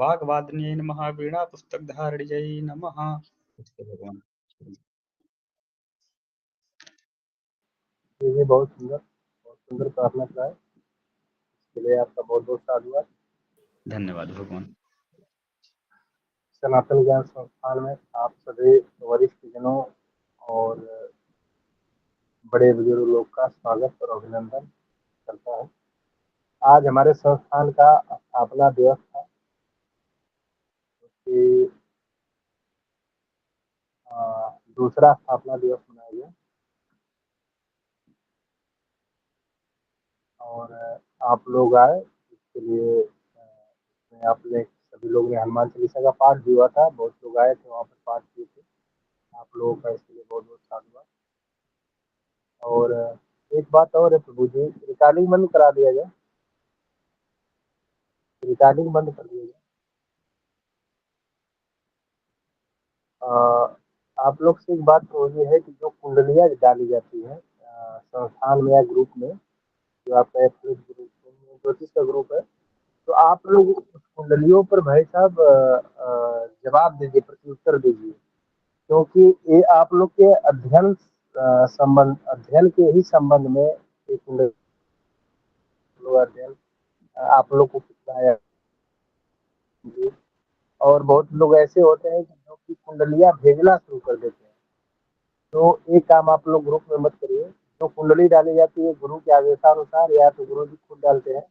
वाग्वादिन्यै नमः। वीणा पुस्तकधारिण्यै नमः। भगवान ये बहुत सुंदर प्रार्थना कराए, इसके लिए आपका बहुत बहुत साधुवाद। धन्यवाद भगवान। सनातन ज्ञान संस्थान में आप सभी वरिष्ठ जनों और बड़े बुजुर्ग लोग का स्वागत और अभिनंदन करता हूँ। आज हमारे संस्थान का स्थापना दिवस था, कि दूसरा स्थापना दिवस मनाया गया और आप लोग आए, इसके लिए आपने सभी लोग ने हनुमान चालीसा का पाठ भी हुआ था, बहुत लोग आए थे वहाँ पर पाठ किए थे। आप लोगों का इसके लिए बहुत बहुत साधुवाद। और एक बात और है प्रभु जी, रिकॉर्डिंग बंद करा दिया जाए, रिकॉर्डिंग बंद कर दिया जाए। आप लोग से एक बात तो ये है कि जो कुंडलियाँ डाली जाती है संस्थान में या ग्रुप में, जो आपका ज्योतिष का ग्रुप है, तो आप लोग उस कुंडलियों पर भाई साहब जवाब दीजिए, प्रत्युत्तर दीजिए, क्योंकि ये आप लोग के अध्ययन के ही संबंध में ये कुंडली अध्ययन आप लोग को कितना है। और बहुत लोग ऐसे होते हैं कि जो कि कुंडलियाँ भेजना शुरू कर देते हैं, तो एक काम आप लोग ग्रुप में मत करिए। जो कुंडली डाली जाती है गुरु के आदेशानुसार या तो गुरु जी खुद डालते हैं,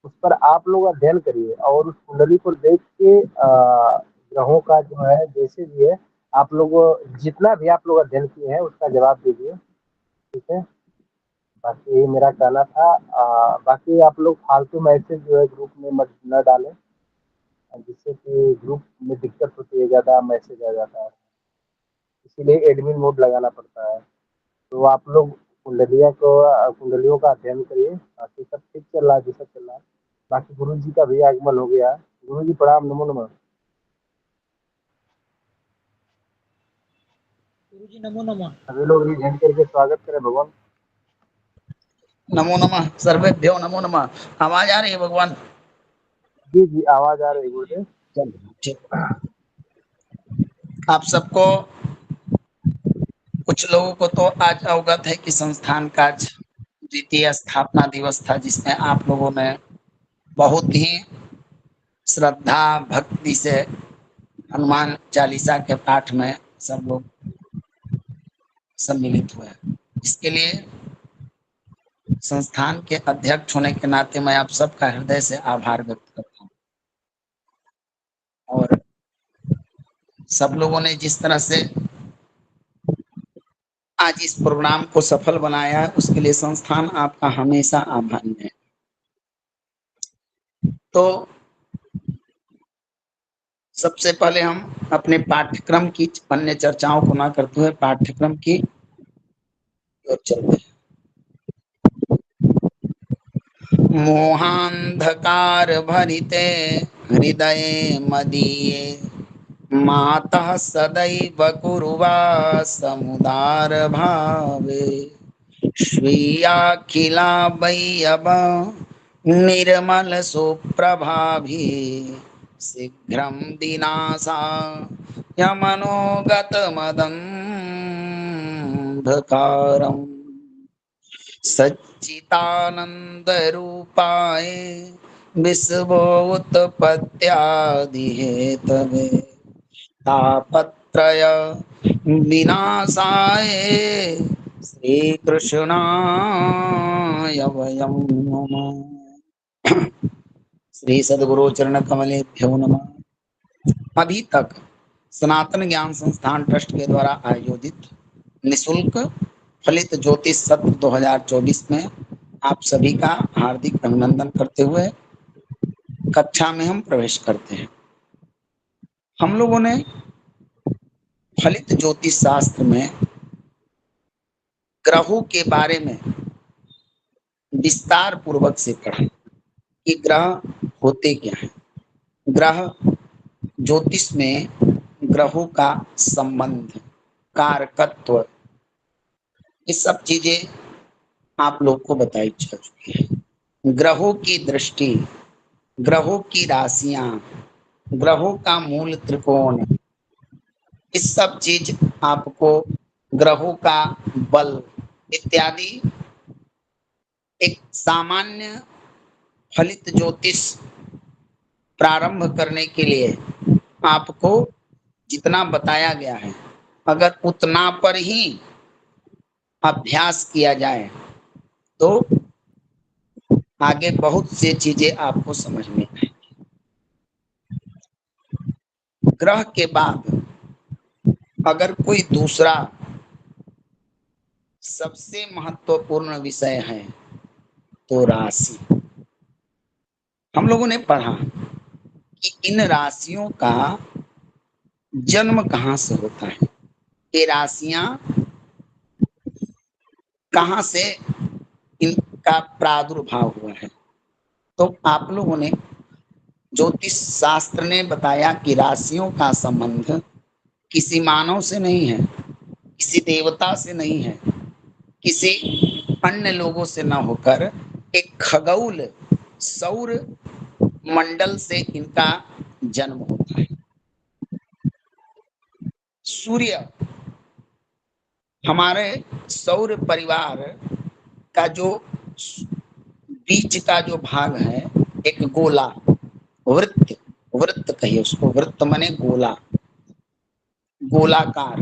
उस पर आप लोग अध्ययन करिए और उस कुंडली को देख के ग्रहों का जो है जैसे भी है, आप लोग जितना भी आप लोग अध्ययन किए हैं उसका जवाब दीजिए, ठीक है। बाकी ये मेरा कहना था। बाकी आप लोग फालतू मैसेज जो है ग्रुप में मत न डालें, जिससे कि ग्रुप में दिक्कत होती है, ज़्यादा मैसेज आ जाता है, इसीलिए एडमिन मोड लगाना पड़ता है। तो आप लोग कुंडलियों का अध्ययन करिए, बाकी सब ठीक चल रहा है, जैसा चल रहा है। बाकी गुरु जी का भी आगमन हो गया। गुरु जी प्रणाम, नमो नमः। गुरु जी नमो नमः। सभी लोग रिझाइन करके स्वागत करें भगवान। नमो नमः, सर्वेभ्यो नमो नमः। आवाज आ रही है भगवान? जी जी आवाज आ रही गुरुदेव। आप सबको, कुछ लोगों को तो आज अवगत है कि संस्थान का द्वितीय स्थापना दिवस था, जिसमें आप लोगों ने बहुत ही श्रद्धा भक्ति से हनुमान चालीसा के पाठ में सब लोग सम्मिलित हुए। इसके लिए संस्थान के अध्यक्ष होने के नाते मैं आप सबका हृदय से आभार व्यक्त करता हूँ। और सब लोगों ने जिस तरह से आज इस प्रोग्राम को सफल बनाया है, उसके लिए संस्थान आपका हमेशा आभारी है। तो सबसे पहले हम अपने पाठ्यक्रम की अन्य चर्चाओं को ना करते हुए पाठ्यक्रम की ओर चलते हैं। मोहांधकार भरिते हृदय मदीये मातः सदैव कुर्वासमुदार भावे श्रियाखिला वैयव निर्मल सुप्रभाभि शीघ्रं दिनासा यमनोगत मदंधकारम् सच्चिदानंद रूपाय विश्वोत्पत्त्यादिहेतवे तापत्रय विनाशाय श्री कृष्णाय वयं नमः। श्री सद्गुरु चरण कमलेभ्यो नमः। अभी तक सनातन ज्ञान संस्थान ट्रस्ट के द्वारा आयोजित निशुल्क फलित ज्योतिष सत्र 2024 में आप सभी का हार्दिक अभिनंदन करते हुए कक्षा में हम प्रवेश करते हैं। हम लोगों ने फलित ज्योतिष शास्त्र में ग्रहों के बारे में विस्तार पूर्वक से पढ़ा कि ग्रह होते क्या हैं। ग्रह ज्योतिष में ग्रहों का संबंध, कारकत्व, ये सब चीजें आप लोग को बताई जा चुकी है। ग्रहों की दृष्टि, ग्रहों की राशियां, ग्रहों का मूल त्रिकोण, इस सब चीज आपको ग्रहों का बल इत्यादि एक सामान्य फलित ज्योतिष प्रारंभ करने के लिए आपको जितना बताया गया है, अगर उतना पर ही अभ्यास किया जाए तो आगे बहुत से चीजें आपको समझ में आए। ग्रह के बाद अगर कोई दूसरा सबसे महत्वपूर्ण विषय है तो राशि। हम लोगों ने पढ़ा कि इन राशियों का जन्म कहाँ से होता है, ये राशियां कहाँ से इनका प्रादुर्भाव हुआ है। तो आप लोगों ने ज्योतिष शास्त्र ने बताया कि राशियों का संबंध किसी मानव से नहीं है, किसी देवता से नहीं है, किसी अन्य लोगों से न होकर एक खगोल सौर मंडल से इनका जन्म होता है। सूर्य हमारे सौर परिवार का जो बीच का जो भाग है, एक गोला, वृत्त, वृत्त कहिए उसको, वृत्त माने गोला, गोलाकार,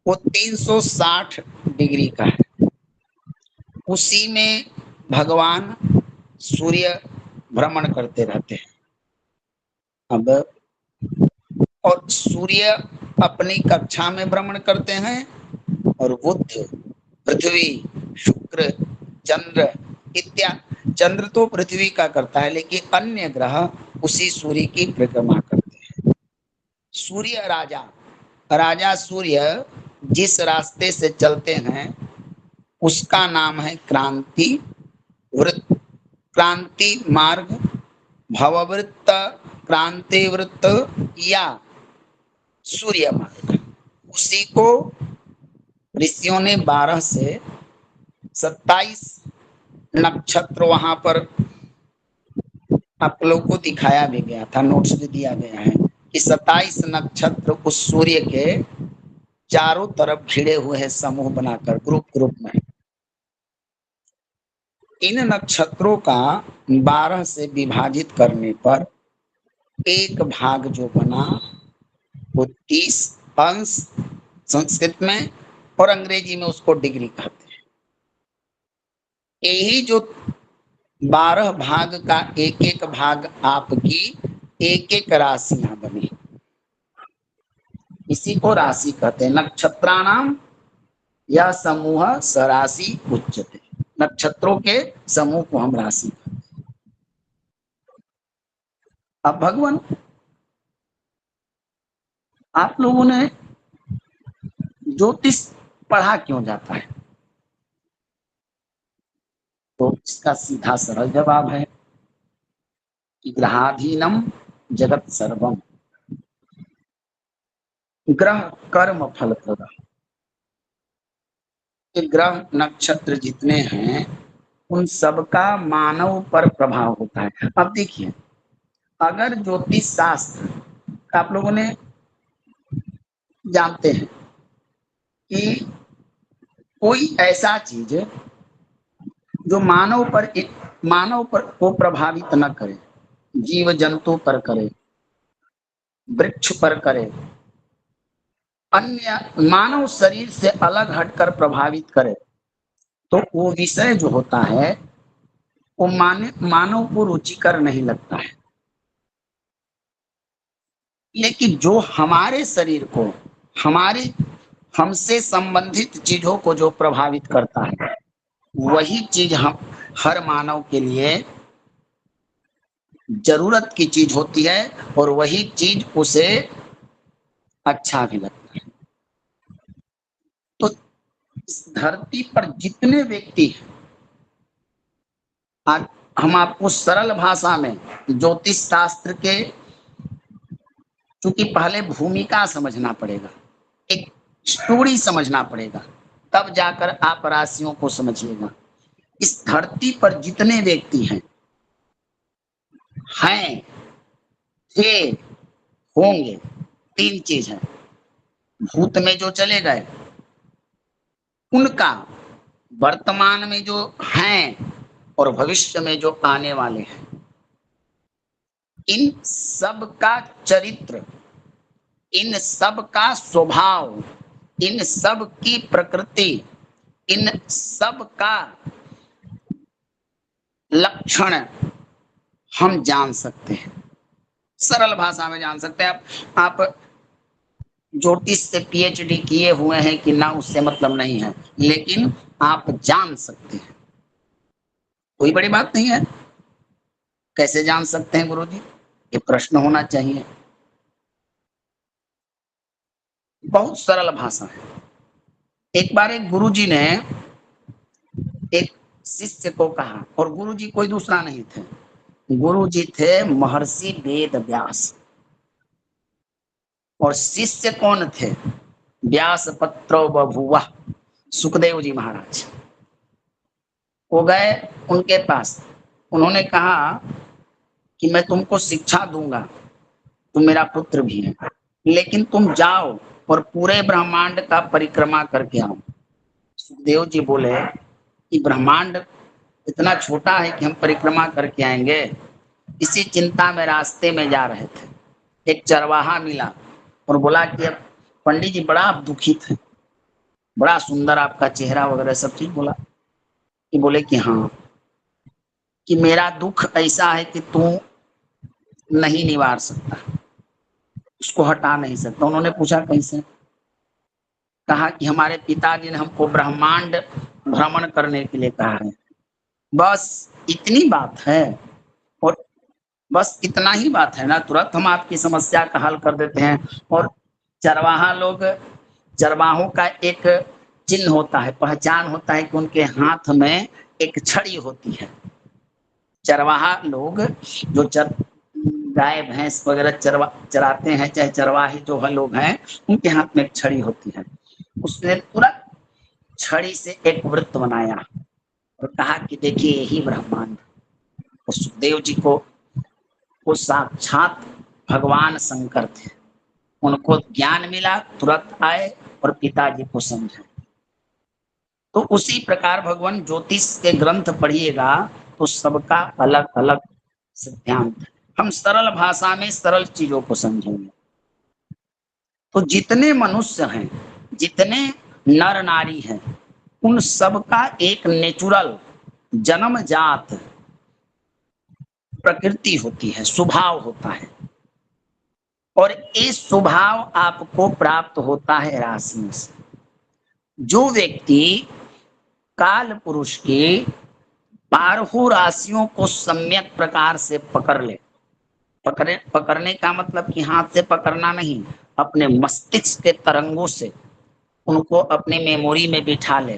वो 360 डिग्री का है। उसी में भगवान सूर्य भ्रमण करते रहते हैं। अब और सूर्य अपनी कक्षा में भ्रमण करते हैं और बुध, पृथ्वी, शुक्र, चंद्र इत्यादि, चंद्र तो पृथ्वी का करता है लेकिन अन्य ग्रह उसी सूर्य की परिक्रमा करते हैं। सूर्य राजा, राजा सूर्य जिस रास्ते से चलते हैं उसका नाम है क्रांति वृत्त, क्रांति मार्ग, भववृत्त, क्रांति वृत्त या सूर्य मार्ग। उसी को ऋषियों ने 12 से 27 नक्षत्र वहां पर आप लोग को दिखाया भी गया था, नोट्स भी दिया गया है कि 27 नक्षत्र उस सूर्य के चारों तरफ घिरे हुए हैं समूह बनाकर, ग्रुप ग्रुप में। इन नक्षत्रों का 12 से विभाजित करने पर एक भाग जो बना वो 30 अंश, संस्कृत में और अंग्रेजी में उसको डिग्री कहते हैं। यही जो 12 भाग का एक एक भाग आपकी एक एक राशियां बनी, इसी को राशि कहते हैं। नक्षत्राणाम यह समूह सराशि उच्यते, नक्षत्रों के समूह को हम राशि कहते हैं। अब भगवान, आप लोगों ने ज्योतिष पढ़ा क्यों जाता है? तो इसका सीधा सरल जवाब है कि ग्रहाधीनम जगत सर्वम, ग्रह कर्म फल प्रदा। ग्रह नक्षत्र जितने हैं उन सबका मानव पर प्रभाव होता है। अब देखिए, अगर ज्योतिष शास्त्र आप लोगों ने जानते हैं कि कोई ऐसा चीज जो मानव पर को प्रभावित न करे, जीव जंतु पर करे, वृक्ष पर करे, अन्य मानव शरीर से अलग हटकर प्रभावित करे, तो वो विषय जो होता है वो मानव को रुचिकर नहीं लगता है। लेकिन जो हमारे शरीर को, हमारे हमसे संबंधित चीजों को जो प्रभावित करता है, वही चीज हम हर मानव के लिए जरूरत की चीज होती है और वही चीज उसे अच्छा भी लगता है। तो इस धरती पर जितने व्यक्ति हैं, आज हम आपको सरल भाषा में ज्योतिष शास्त्र के, क्योंकि पहले भूमिका समझना पड़ेगा, एक स्टोरी समझना पड़ेगा, तब जाकर आप राशियों को समझिएगा। इस धरती पर जितने व्यक्ति हैं थे, होंगे, तीन चीज है। भूत में जो चले गए उनका, वर्तमान में जो हैं और भविष्य में जो आने वाले हैं, इन सब का चरित्र, इन सब का स्वभाव, इन सब की प्रकृति, इन सब का लक्षण हम जान सकते हैं, सरल भाषा में जान सकते हैं। आप ज्योतिष से पीएचडी किए हुए हैं कि ना, उससे मतलब नहीं है, लेकिन आप जान सकते हैं, कोई बड़ी बात नहीं है। कैसे जान सकते हैं गुरुजी? ये प्रश्न होना चाहिए। बहुत सरल भाषा है। एक बार एक गुरुजी ने एक शिष्य को कहा, और गुरुजी कोई दूसरा नहीं थे, गुरुजी थे महर्षि वेद व्यास, और शिष्य कौन थे? व्यास पत्रो बभुवा, सुखदेव जी महाराज। वो गए उनके पास, उन्होंने कहा कि मैं तुमको शिक्षा दूंगा, तुम मेरा पुत्र भी है, लेकिन तुम जाओ और पूरे ब्रह्मांड का परिक्रमा करके आओ। सुखदेव जी बोले कि ब्रह्मांड इतना छोटा है कि हम परिक्रमा करके आएंगे? इसी चिंता में रास्ते में जा रहे थे, एक चरवाहा मिला और बोला कि अब पंडित जी बड़ा आप दुखित हैं, बड़ा सुंदर आपका चेहरा वगैरह सब चीज बोला। कि बोले कि हाँ, कि मेरा दुख ऐसा है कि तू नहीं निवार सकता, उसको हटा नहीं सकता। उन्होंने पूछा कैसे? कहा कि हमारे पिताजी ने हमको ब्रह्मांड भ्रमण करने के लिए कहा है, बस इतनी बात है। और बस इतना ही बात है ना, तुरंत हम आपकी समस्या का हल कर देते हैं। और चरवाहा लोग, चरवाहों का एक चिन्ह होता है, पहचान होता है कि उनके हाथ में एक छड़ी होती है। चरवाहा लोग जो गाय भैंस वगैरह चराते हैं, चाहे चरवाही जो है लोग हैं, उनके हाथ में एक छड़ी होती है। उसने तुरंत छड़ी से एक वृत्त बनाया और कहा कि देखिए यही ब्रह्मांड। और सुखदेव जी को वो साक्षात भगवान शंकर थे, उनको ज्ञान मिला, तुरंत आए और पिताजी को समझाए। तो उसी प्रकार भगवान ज्योतिष के ग्रंथ पढ़िएगा तो सबका अलग अलग सिद्धांत है। हम सरल भाषा में सरल चीजों को समझेंगे। तो जितने मनुष्य हैं, जितने नर नारी हैं, उन सबका एक नेचुरल जन्मजात प्रकृति होती है, स्वभाव होता है, और ये स्वभाव आपको प्राप्त होता है राशियों से। जो व्यक्ति काल पुरुष की 12 राशियों को सम्यक प्रकार से पकड़ ले, पकड़ने का मतलब कि हाथ से पकड़ना नहीं, अपने मस्तिष्क के तरंगों से उनको अपने मेमोरी में बिठा ले।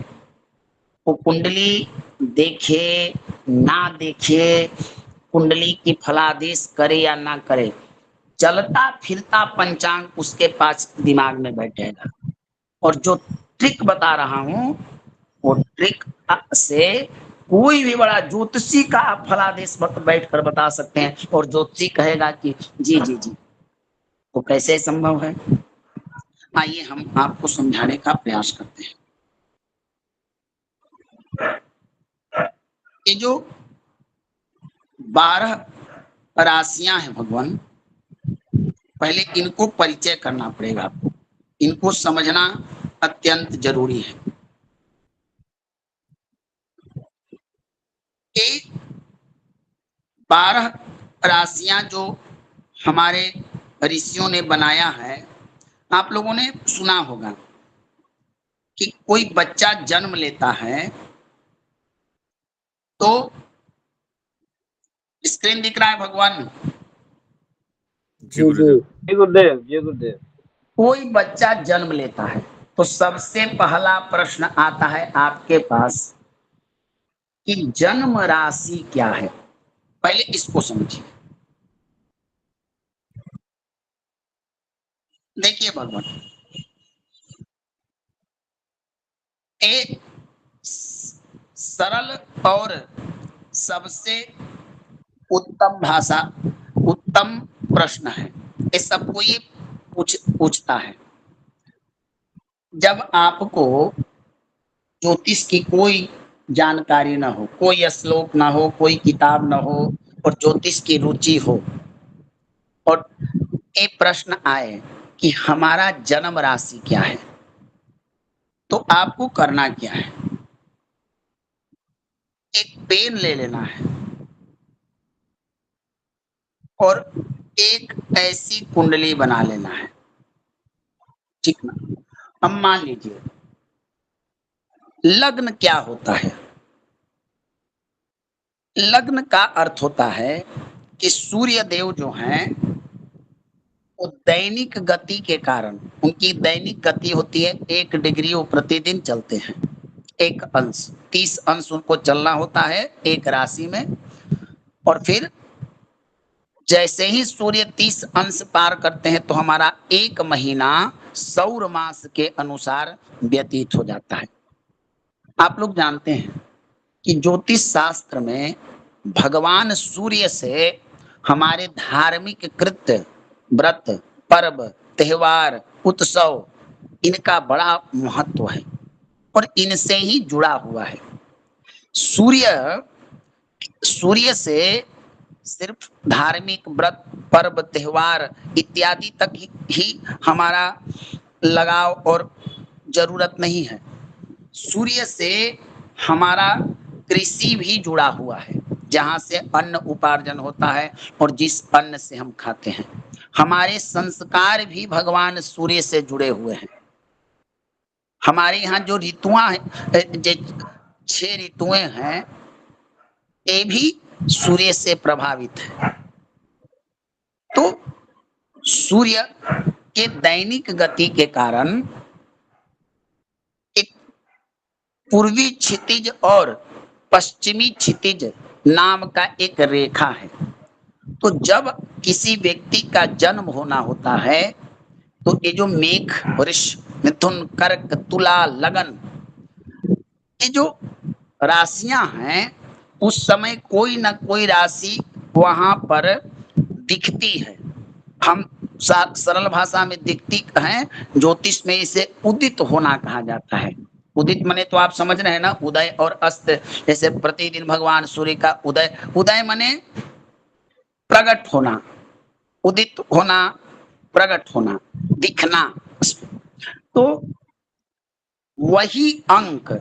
वो कुंडली देखे ना देखे, कुंडली की फलादेश करे या ना करे, चलता फिरता पंचांग उसके पास दिमाग में बैठेगा। और जो ट्रिक बता रहा हूं, वो ट्रिक से कोई भी बड़ा ज्योतिषी का आप फलादेश बैठ कर बता सकते हैं, और ज्योतिषी कहेगा कि जी जी जी। तो कैसे संभव है? आइए हम आपको समझाने का प्रयास करते हैं। ये जो 12 राशियां हैं भगवान, पहले इनको परिचय करना पड़ेगा आपको, इनको समझना अत्यंत जरूरी है। ये 12 राशियां जो हमारे ऋषियों ने बनाया है, आप लोगों ने सुना होगा कि कोई बच्चा जन्म लेता है तो स्क्रीन दिख रहा है भगवान? जी गुरुदेव। जी गुरुदेव, जी गुरुदेव। कोई बच्चा जन्म लेता है तो सबसे पहला प्रश्न आता है आपके पास कि जन्म राशि क्या है। पहले इसको समझिए। देखिए भगवान, एक सरल और सबसे उत्तम भाषा, उत्तम प्रश्न है, ये सबको ये पूछता है। जब आपको ज्योतिष की कोई जानकारी ना हो, कोई श्लोक ना हो, कोई किताब ना हो, और ज्योतिष की रुचि हो, और ये प्रश्न आए कि हमारा जन्म राशि क्या है, तो आपको करना क्या है? एक पेन ले लेना है और एक ऐसी कुंडली बना लेना है, ठीक ना। अब मान लीजिए लग्न क्या होता है? लग्न का अर्थ होता है कि सूर्य देव जो हैं वो दैनिक गति के कारण, उनकी दैनिक गति होती है 1 डिग्री, वो प्रतिदिन चलते हैं, एक अंश, 30 अंश उनको चलना होता है एक राशि में। और फिर जैसे ही सूर्य 30 अंश पार करते हैं तो हमारा एक महीना सौर मास के अनुसार व्यतीत हो जाता है। आप लोग जानते हैं कि ज्योतिष शास्त्र में भगवान सूर्य से हमारे धार्मिक कृत्य, व्रत, पर्व, त्योहार, उत्सव, इनका बड़ा महत्व है और इनसे ही जुड़ा हुआ है। सूर्य सूर्य से सिर्फ धार्मिक व्रत, पर्व, त्योहार इत्यादि तक ही हमारा लगाव और जरूरत नहीं है। सूर्य से हमारा कृषि भी जुड़ा हुआ है, जहां से अन्न उपार्जन होता है और जिस अन्न से हम खाते हैं। हमारे संस्कार भी भगवान सूर्य से जुड़े हुए हैं। हमारे यहाँ जो ऋतुआं हैं, जो 6 ऋतुएं हैं, ये भी सूर्य से प्रभावित है। तो सूर्य के दैनिक गति के कारण एक पूर्वी क्षितिज और पश्चिमी क्षितिज नाम का एक रेखा है। तो जब किसी व्यक्ति का जन्म होना होता है तो ये जो मेघ, वृष, मिथुन, कर्क, तुला, लगन, ये जो राशियां हैं, उस समय कोई ना कोई राशि वहां पर दिखती है। हम सरल भाषा में दिखती हैं, ज्योतिष में इसे उदित होना कहा जाता है। उदित माने तो आप समझ रहे हैं ना, उदय और अस्त। जैसे प्रतिदिन भगवान सूर्य का उदय, उदय माने प्रकट होना, उदित होना, प्रकट होना, दिखना। तो वही अंक,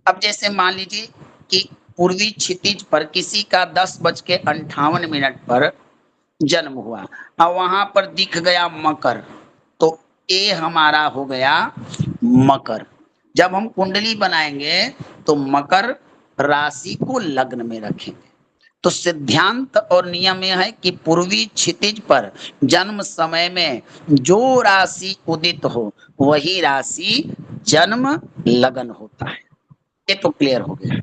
अब जैसे मान लीजिए कि पूर्वी क्षितिज पर किसी का 10:58 पर जन्म हुआ और वहां पर दिख गया मकर, तो ये हमारा हो गया मकर। जब हम कुंडली बनाएंगे तो मकर राशि को लग्न में रखेंगे। तो सिद्धांत और नियम यह है कि पूर्वी क्षितिज पर जन्म समय में जो राशि उदित हो वही राशि जन्म लगन होता है। ये तो क्लियर हो गया।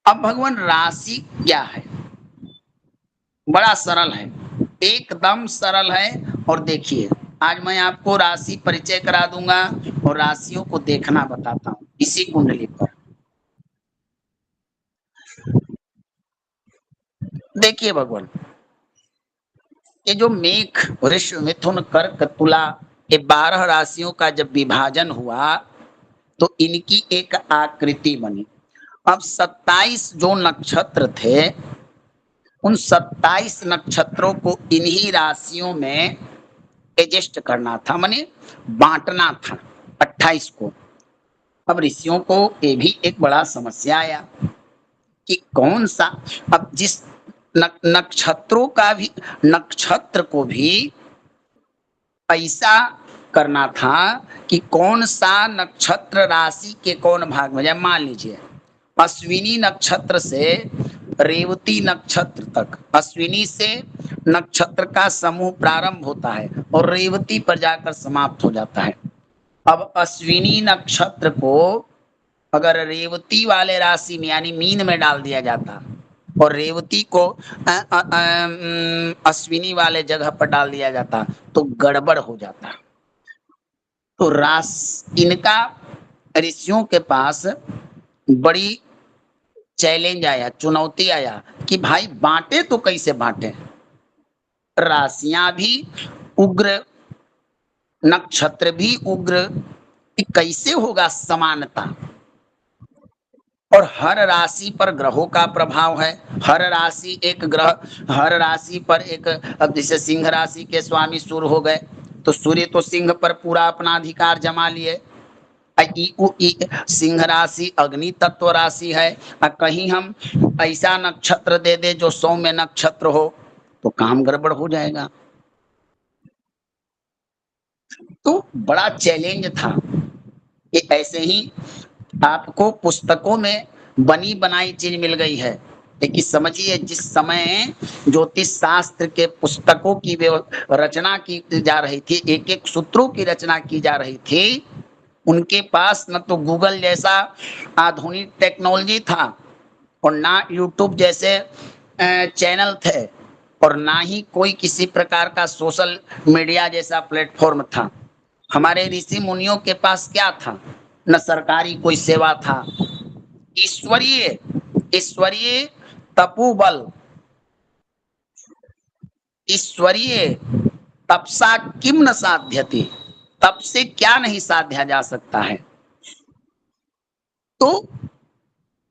अब भगवान राशि क्या है? बड़ा सरल है, एकदम सरल है। और देखिए आज मैं आपको राशि परिचय करा दूंगा और राशियों को देखना बताता हूं इसी कुंडली पर। देखिए भगवान, ये जो मेघ, वृष, मिथुन, कर्क, तुला, ये 12 राशियों का जब विभाजन हुआ तो इनकी एक आकृति बनी। अब 27 जो नक्षत्र थे, उन 27 नक्षत्रों को इन्हीं राशियों में एडजस्ट करना था, माने बांटना था 28 को। अब ऋषियों को ये भी एक बड़ा समस्या आया कि कौन सा, अब जिस नक्षत्रों का भी, नक्षत्र को भी ऐसा करना था कि कौन सा नक्षत्र राशि के कौन भाग में जाए। मान लीजिए अश्विनी नक्षत्र से रेवती नक्षत्र तक, अश्विनी से नक्षत्र का समूह प्रारंभ होता है और रेवती पर जाकर समाप्त हो जाता है। अब अश्विनी नक्षत्र को अगर रेवती वाले राशि में यानी मीन में डाल दिया जाता और रेवती को अश्विनी वाले जगह पर डाल दिया जाता तो गड़बड़ हो जाता। तो इनका ऋषियों के पास बड़ी चैलेंज आया, चुनौती आया कि भाई बांटे तो कैसे बांटे। राशियां भी उग्र, नक्षत्र भी उग्र, ये कैसे होगा समानता? और हर राशि पर ग्रहों का प्रभाव है। हर राशि एक ग्रह, हर राशि पर एक, अब जैसे सिंह राशि के स्वामी सूर्य हो गए, तो सूर्य तो सिंह पर पूरा अपना अधिकार जमा लिए। सिंह राशि अग्नि तत्व राशि है, और कहीं हम ऐसा नक्षत्र दे दे जो सौम्य नक्षत्र हो, तो काम गड़बड़ हो जाएगा। तो बड़ा चैलेंज था कि ऐसे ही आपको पुस्तकों में बनी बनाई चीज मिल गई है, लेकिन समझिए जिस समय ज्योतिष शास्त्र के पुस्तकों की रचना की जा रही थी, एक एक सूत्रों की रचना की जा रही थी, उनके पास न तो गूगल जैसा आधुनिक टेक्नोलॉजी था, और ना यूट्यूब जैसे चैनल थे, और ना ही कोई किसी प्रकार का सोशल मीडिया जैसा प्लेटफॉर्म था। हमारे ऋषि मुनियों के पास क्या था? न सरकारी कोई सेवा था। ईश्वरीय ईश्वरीय तपोबल, ईश्वरीय तपसा किम न साध्यते, तप से क्या नहीं साध्या जा सकता है। तो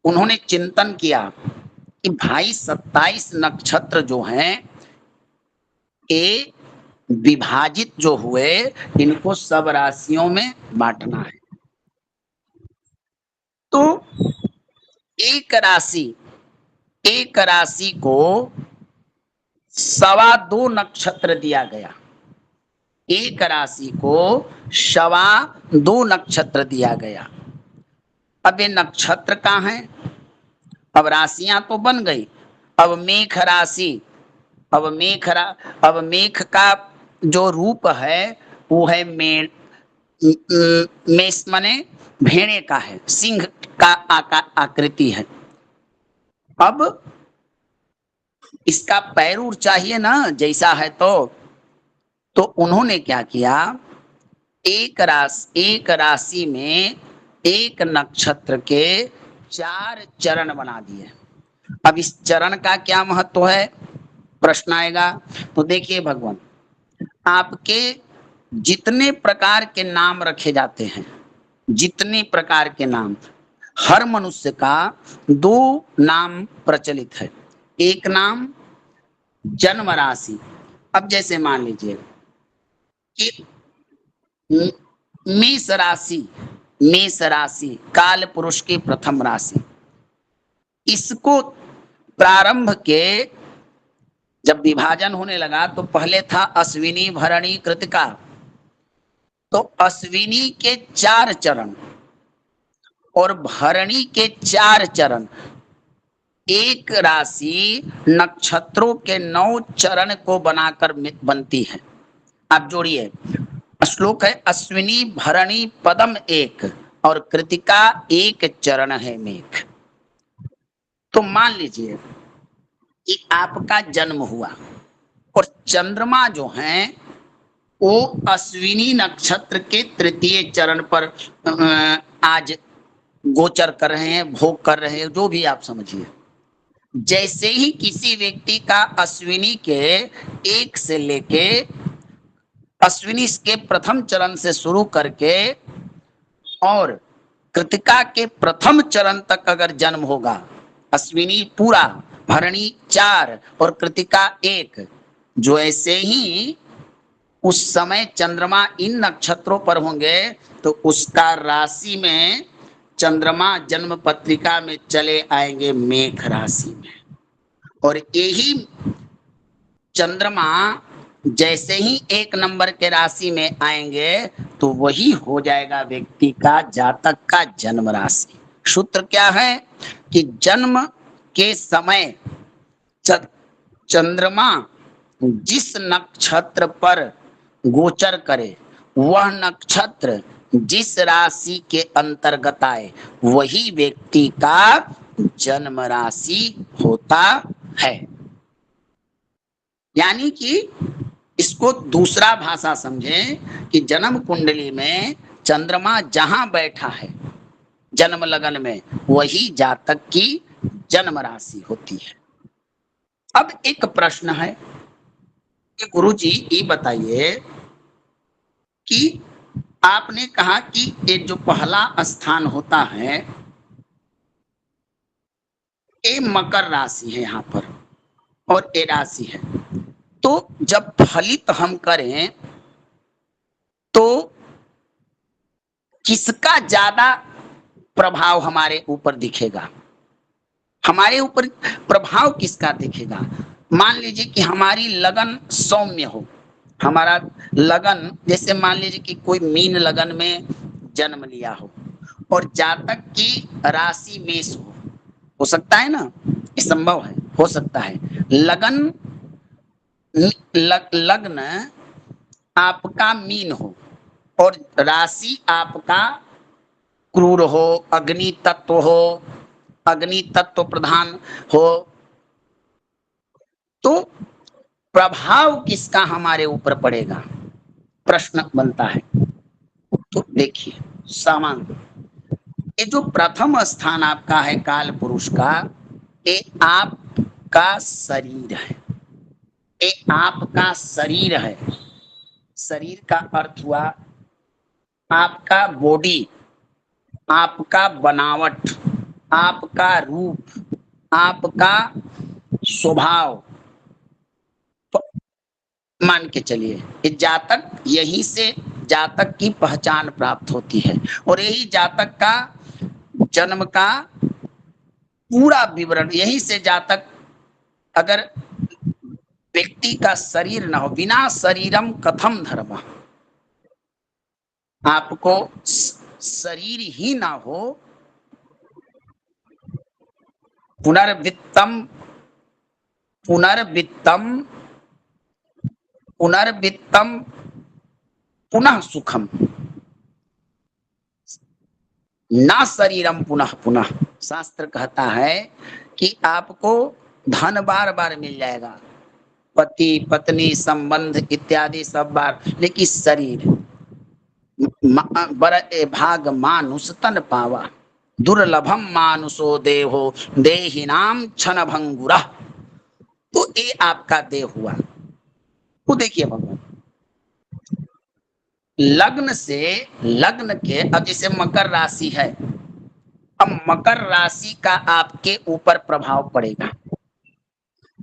उन्होंने चिंतन किया कि भाई 27 नक्षत्र जो हैं, ये विभाजित जो हुए, इनको सब राशियों में बांटना है। तो एक राशि को 2.25 नक्षत्र दिया गया। एक राशि को 2.25 नक्षत्र दिया गया। अब ये नक्षत्र कहाँ हैं? अब राशियां तो बन गई। अब मेघ राशि, अब मेघ का जो रूप है वो है मेष माने भेड़े का है, सिंह का आकृति है। अब इसका पैरूर चाहिए ना जैसा है, तो उन्होंने क्या किया, एक राशि में एक नक्षत्र के 4 चरण बना दिए। अब इस चरण का क्या महत्व है, प्रश्न आएगा। तो देखिए भगवान, आपके जितने प्रकार के नाम रखे जाते हैं, जितने प्रकार के नाम, हर मनुष्य का 2 नाम प्रचलित है। एक नाम जन्म राशि। अब जैसे मान लीजिए कि मेष राशि काल पुरुष की प्रथम राशि, इसको प्रारंभ के जब विभाजन होने लगा तो पहले था अश्विनी भरणी कृतिका। तो अश्विनी के 4 चरण और भरणी के 4 चरण, एक राशि नक्षत्रों के 9 चरण को बनाकर बनती है। आप जोड़िए, श्लोक है अश्विनी भरणी पदम एक और कृतिका एक चरण है मेघ। तो मान लीजिए कि आपका जन्म हुआ और चंद्रमा जो हैं वो अश्विनी नक्षत्र के 3 चरण पर आज गोचर कर रहे हैं, भोग कर रहे हैं, जो भी आप समझिए। जैसे ही किसी व्यक्ति का अश्विनी के 1 से लेके अश्विनी के प्रथम चरण से शुरू करके और कृतिका के प्रथम चरण तक अगर जन्म होगा, अश्विनी पूरा, भरणी 4 और कृतिका 1, जो ऐसे ही उस समय चंद्रमा इन नक्षत्रों पर होंगे तो उसका राशि में चंद्रमा जन्म पत्रिका में चले आएंगे मेघ राशि में। और यही चंद्रमा जैसे ही 1 नंबर के राशि में आएंगे तो वही हो जाएगा व्यक्ति का जातक का जन्म राशि। सूत्र क्या है कि जन्म के समय चंद्रमा जिस नक्षत्र पर गोचर करे, वह नक्षत्र जिस राशि के अंतर्गत आए, वही व्यक्ति का जन्म राशि होता है। यानी कि इसको दूसरा भाषा समझें कि जन्म कुंडली में चंद्रमा जहां बैठा है जन्म लगन में, वही जातक की जन्म राशि होती है। अब एक प्रश्न है कि गुरुजी ये बताइए कि आपने कहा कि ये जो पहला स्थान होता है ये मकर राशि है यहाँ पर और ये राशि है, तो जब फलित हम करें तो किसका ज्यादा प्रभाव हमारे ऊपर दिखेगा? हमारे ऊपर प्रभाव किसका दिखेगा? मान लीजिए कि हमारी लगन सौम्य हो, हमारा लगन जैसे मान लीजिए कि कोई मीन लगन में जन्म लिया हो और जातक की राशि मेष हो सकता है ना, ये संभव है, हो सकता है। लगन लग्न आपका मीन हो और राशि आपका क्रूर हो, अग्नि तत्व हो, अग्नि तत्व प्रधान हो, तो प्रभाव किसका हमारे ऊपर पड़ेगा? प्रश्न बनता है। तो देखिए सामान्य ये जो प्रथम स्थान आपका है काल पुरुष का, ये आपका शरीर है, ये आपका शरीर है। शरीर का अर्थ हुआ आपका बॉडी, आपका बनावट, आपका रूप, आपका स्वभाव। तो मान के चलिए ये जातक, यहीं से जातक की पहचान प्राप्त होती है और यही जातक का जन्म का पूरा विवरण, यहीं से जातक, अगर व्यक्ति का शरीर ना हो, बिना शरीरम कथम धर्म, आपको शरीर ही ना हो, पुनर्वित्तम पुनर्वित्तम पुनर्वित्तम पुनः सुखम ना शरीरम पुनः पुनः। शास्त्र कहता है कि आपको धन बार बार मिल जाएगा, पति पत्नी संबंध इत्यादि सब बार, लेकिन शरीर बड़े भाग मानुष तन पावा, दुर्लभम मानुषो देहो देहिनाम क्षण भंगुरा। तो ये आपका देह हुआ। तो देखिए भगवान, लग्न से, लग्न के, अब जैसे मकर राशि है, अब मकर राशि का आपके ऊपर प्रभाव पड़ेगा।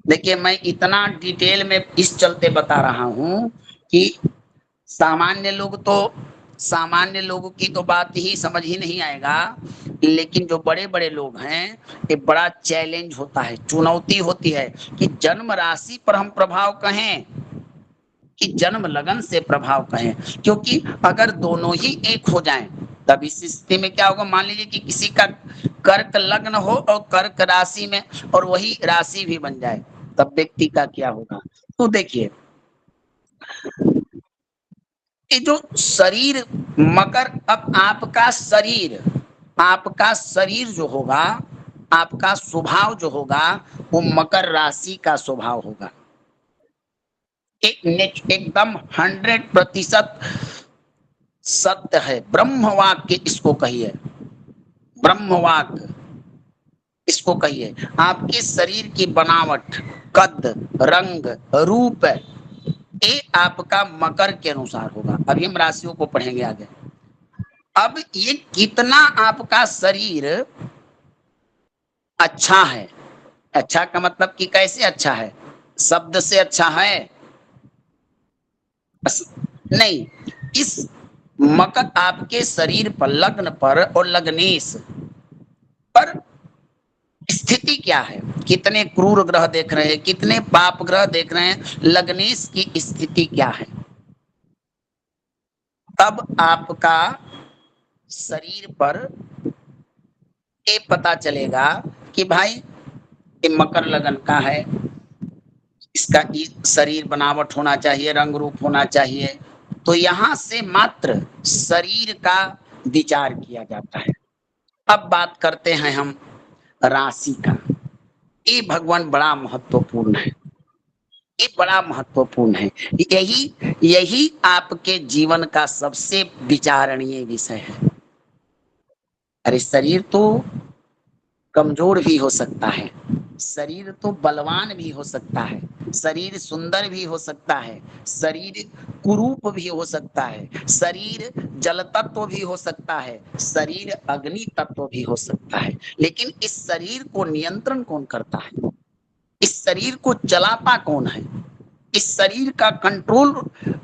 देखिए मैं इतना डिटेल में इस चलते बता रहा हूं कि सामान्य लोगों की तो बात ही समझ ही नहीं आएगा, लेकिन जो बड़े बड़े लोग हैं ये बड़ा चैलेंज होता है, चुनौती होती है कि जन्म राशि पर हम प्रभाव कहें कि जन्म लगन से प्रभाव कहें, क्योंकि अगर दोनों ही एक हो जाएं तब इस स्थिति में क्या होगा? मान लीजिए कि किसी का कर्क लग्न हो और कर्क राशि में और वही राशि भी बन जाए, तब व्यक्ति का क्या होगा? तो देखिए ये जो शरीर मकर, अब आपका शरीर जो होगा, आपका स्वभाव जो होगा वो मकर राशि का स्वभाव होगा। एकदम 100% सत्य है, ब्रह्मवाक्य इसको कहिए, ब्रह्मवाक्य इसको कहिए। आपके शरीर की बनावट, कद, रंग, रूप, ये आपका मकर के अनुसार होगा। अभी हम राशियों को पढ़ेंगे आगे। अब ये कितना आपका शरीर अच्छा है, अच्छा का मतलब कि कैसे अच्छा है? शब्द से अच्छा है नहीं, इस मकर आपके शरीर पर, लग्न पर और लग्नेश पर स्थिति क्या है? कितने क्रूर ग्रह देख रहे हैं, कितने पाप ग्रह देख रहे हैं, लग्नेश की स्थिति क्या है? तब आपका शरीर पर ये पता चलेगा कि भाई ये मकर लगन का है, इसका शरीर बनावट होना चाहिए, रंग रूप होना चाहिए। तो यहां से मात्र शरीर का विचार किया जाता है। अब बात करते हैं हम राशि का। ये भगवान बड़ा महत्वपूर्ण है, ये बड़ा महत्वपूर्ण है। यही आपके जीवन का सबसे विचारणीय विषय है। अरे शरीर तो कमजोर भी हो सकता है, शरीर तो बलवान भी हो सकता है, शरीर सुंदर भी हो सकता है, शरीर कुरूप भी हो सकता है, शरीर जल तत्व भी हो सकता है, शरीर अग्नि तत्व भी हो सकता है, लेकिन इस शरीर को नियंत्रण कौन करता है? इस शरीर को चलाता कौन है? इस शरीर का कंट्रोल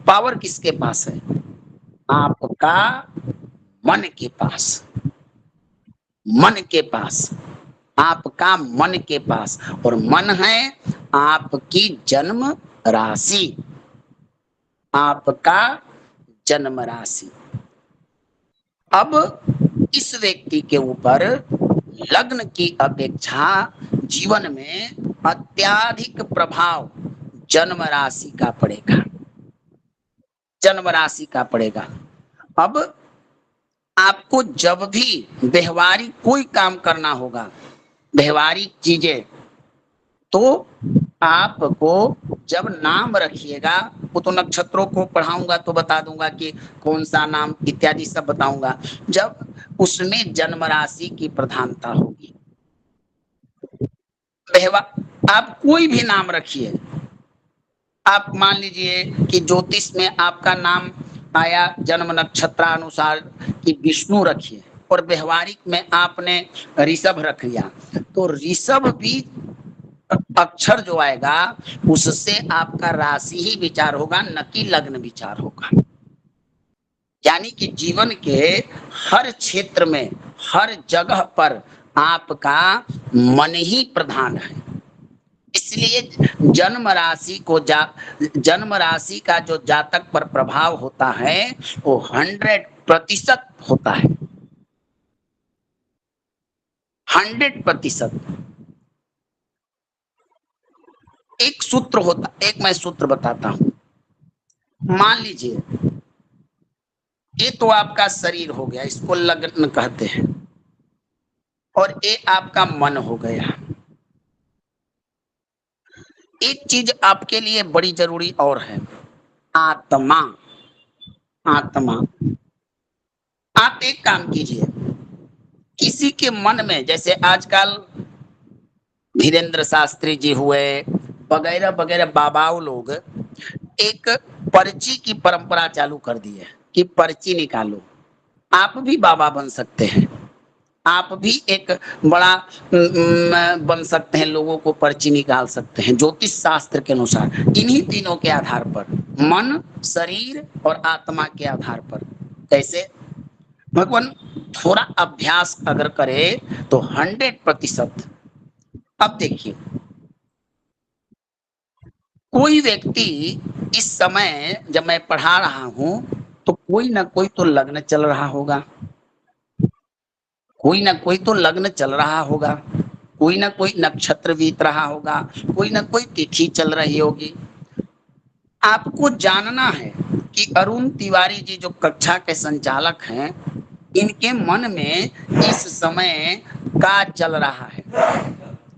पावर किसके पास है? आपका मन के पास, मन के पास, आपका मन के पास। और मन है आपकी जन्म राशि, आपका जन्म राशि। अब इस व्यक्ति के ऊपर लग्न की अपेक्षा जीवन में अत्याधिक प्रभाव जन्म राशि का पड़ेगा, जन्म राशि का पड़ेगा। अब आपको जब भी व्यवहारिक कोई काम करना होगा, व्यवहारिक चीजें, तो आपको जब नाम रखिएगा, वो तो नक्षत्रों को पढ़ाऊंगा तो बता दूंगा कि कौन सा नाम इत्यादि सब बताऊंगा, जब उसमें जन्म राशि की प्रधानता होगी। आप कोई भी नाम रखिए, आप मान लीजिए कि ज्योतिष में आपका नाम आया जन्म नक्षत्रानुसार कि विष्णु रखिए, और व्यवहारिक में आपने ऋषभ रख लिया, तो ऋषभ भी अक्षर जो आएगा उससे आपका राशि ही विचार होगा, न कि लग्न विचार होगा। यानी कि जीवन के हर क्षेत्र में, हर जगह पर आपका मन ही प्रधान है। इसलिए जन्म राशि का जो जातक पर प्रभाव होता है वो 100% होता है, 100%। एक सूत्र होता, एक मैं सूत्र बताता हूं। मान लीजिए ये तो आपका शरीर हो गया, इसको लग्न कहते हैं, और ये आपका मन हो गया। एक चीज आपके लिए बड़ी जरूरी और है, आत्मा। आत्मा, आप एक काम कीजिए, किसी के मन में, जैसे आजकल धीरेन्द्र शास्त्री जी हुए वगैरह वगैरह बाबाओं लोग एक पर्ची की परंपरा चालू कर दी है कि पर्ची निकालो, आप भी बाबा बन सकते हैं, आप भी एक बड़ा बन सकते हैं, लोगों को पर्ची निकाल सकते हैं ज्योतिष शास्त्र के अनुसार, इन्हीं तीनों के आधार पर, मन, शरीर और आत्मा के आधार पर। कैसे? भगवान थोड़ा अभ्यास अगर करे तो 100%। अब देखिए, कोई व्यक्ति इस समय जब मैं पढ़ा रहा हूं तो कोई ना कोई तो लग्न चल रहा होगा, कोई ना कोई तो लग्न चल रहा होगा, कोई ना कोई नक्षत्र बीत रहा होगा, कोई ना कोई तिथि चल रही होगी। आपको जानना है कि अरुण तिवारी जी जो कक्षा के संचालक हैं, इनके मन में इस समय क्या चल रहा है।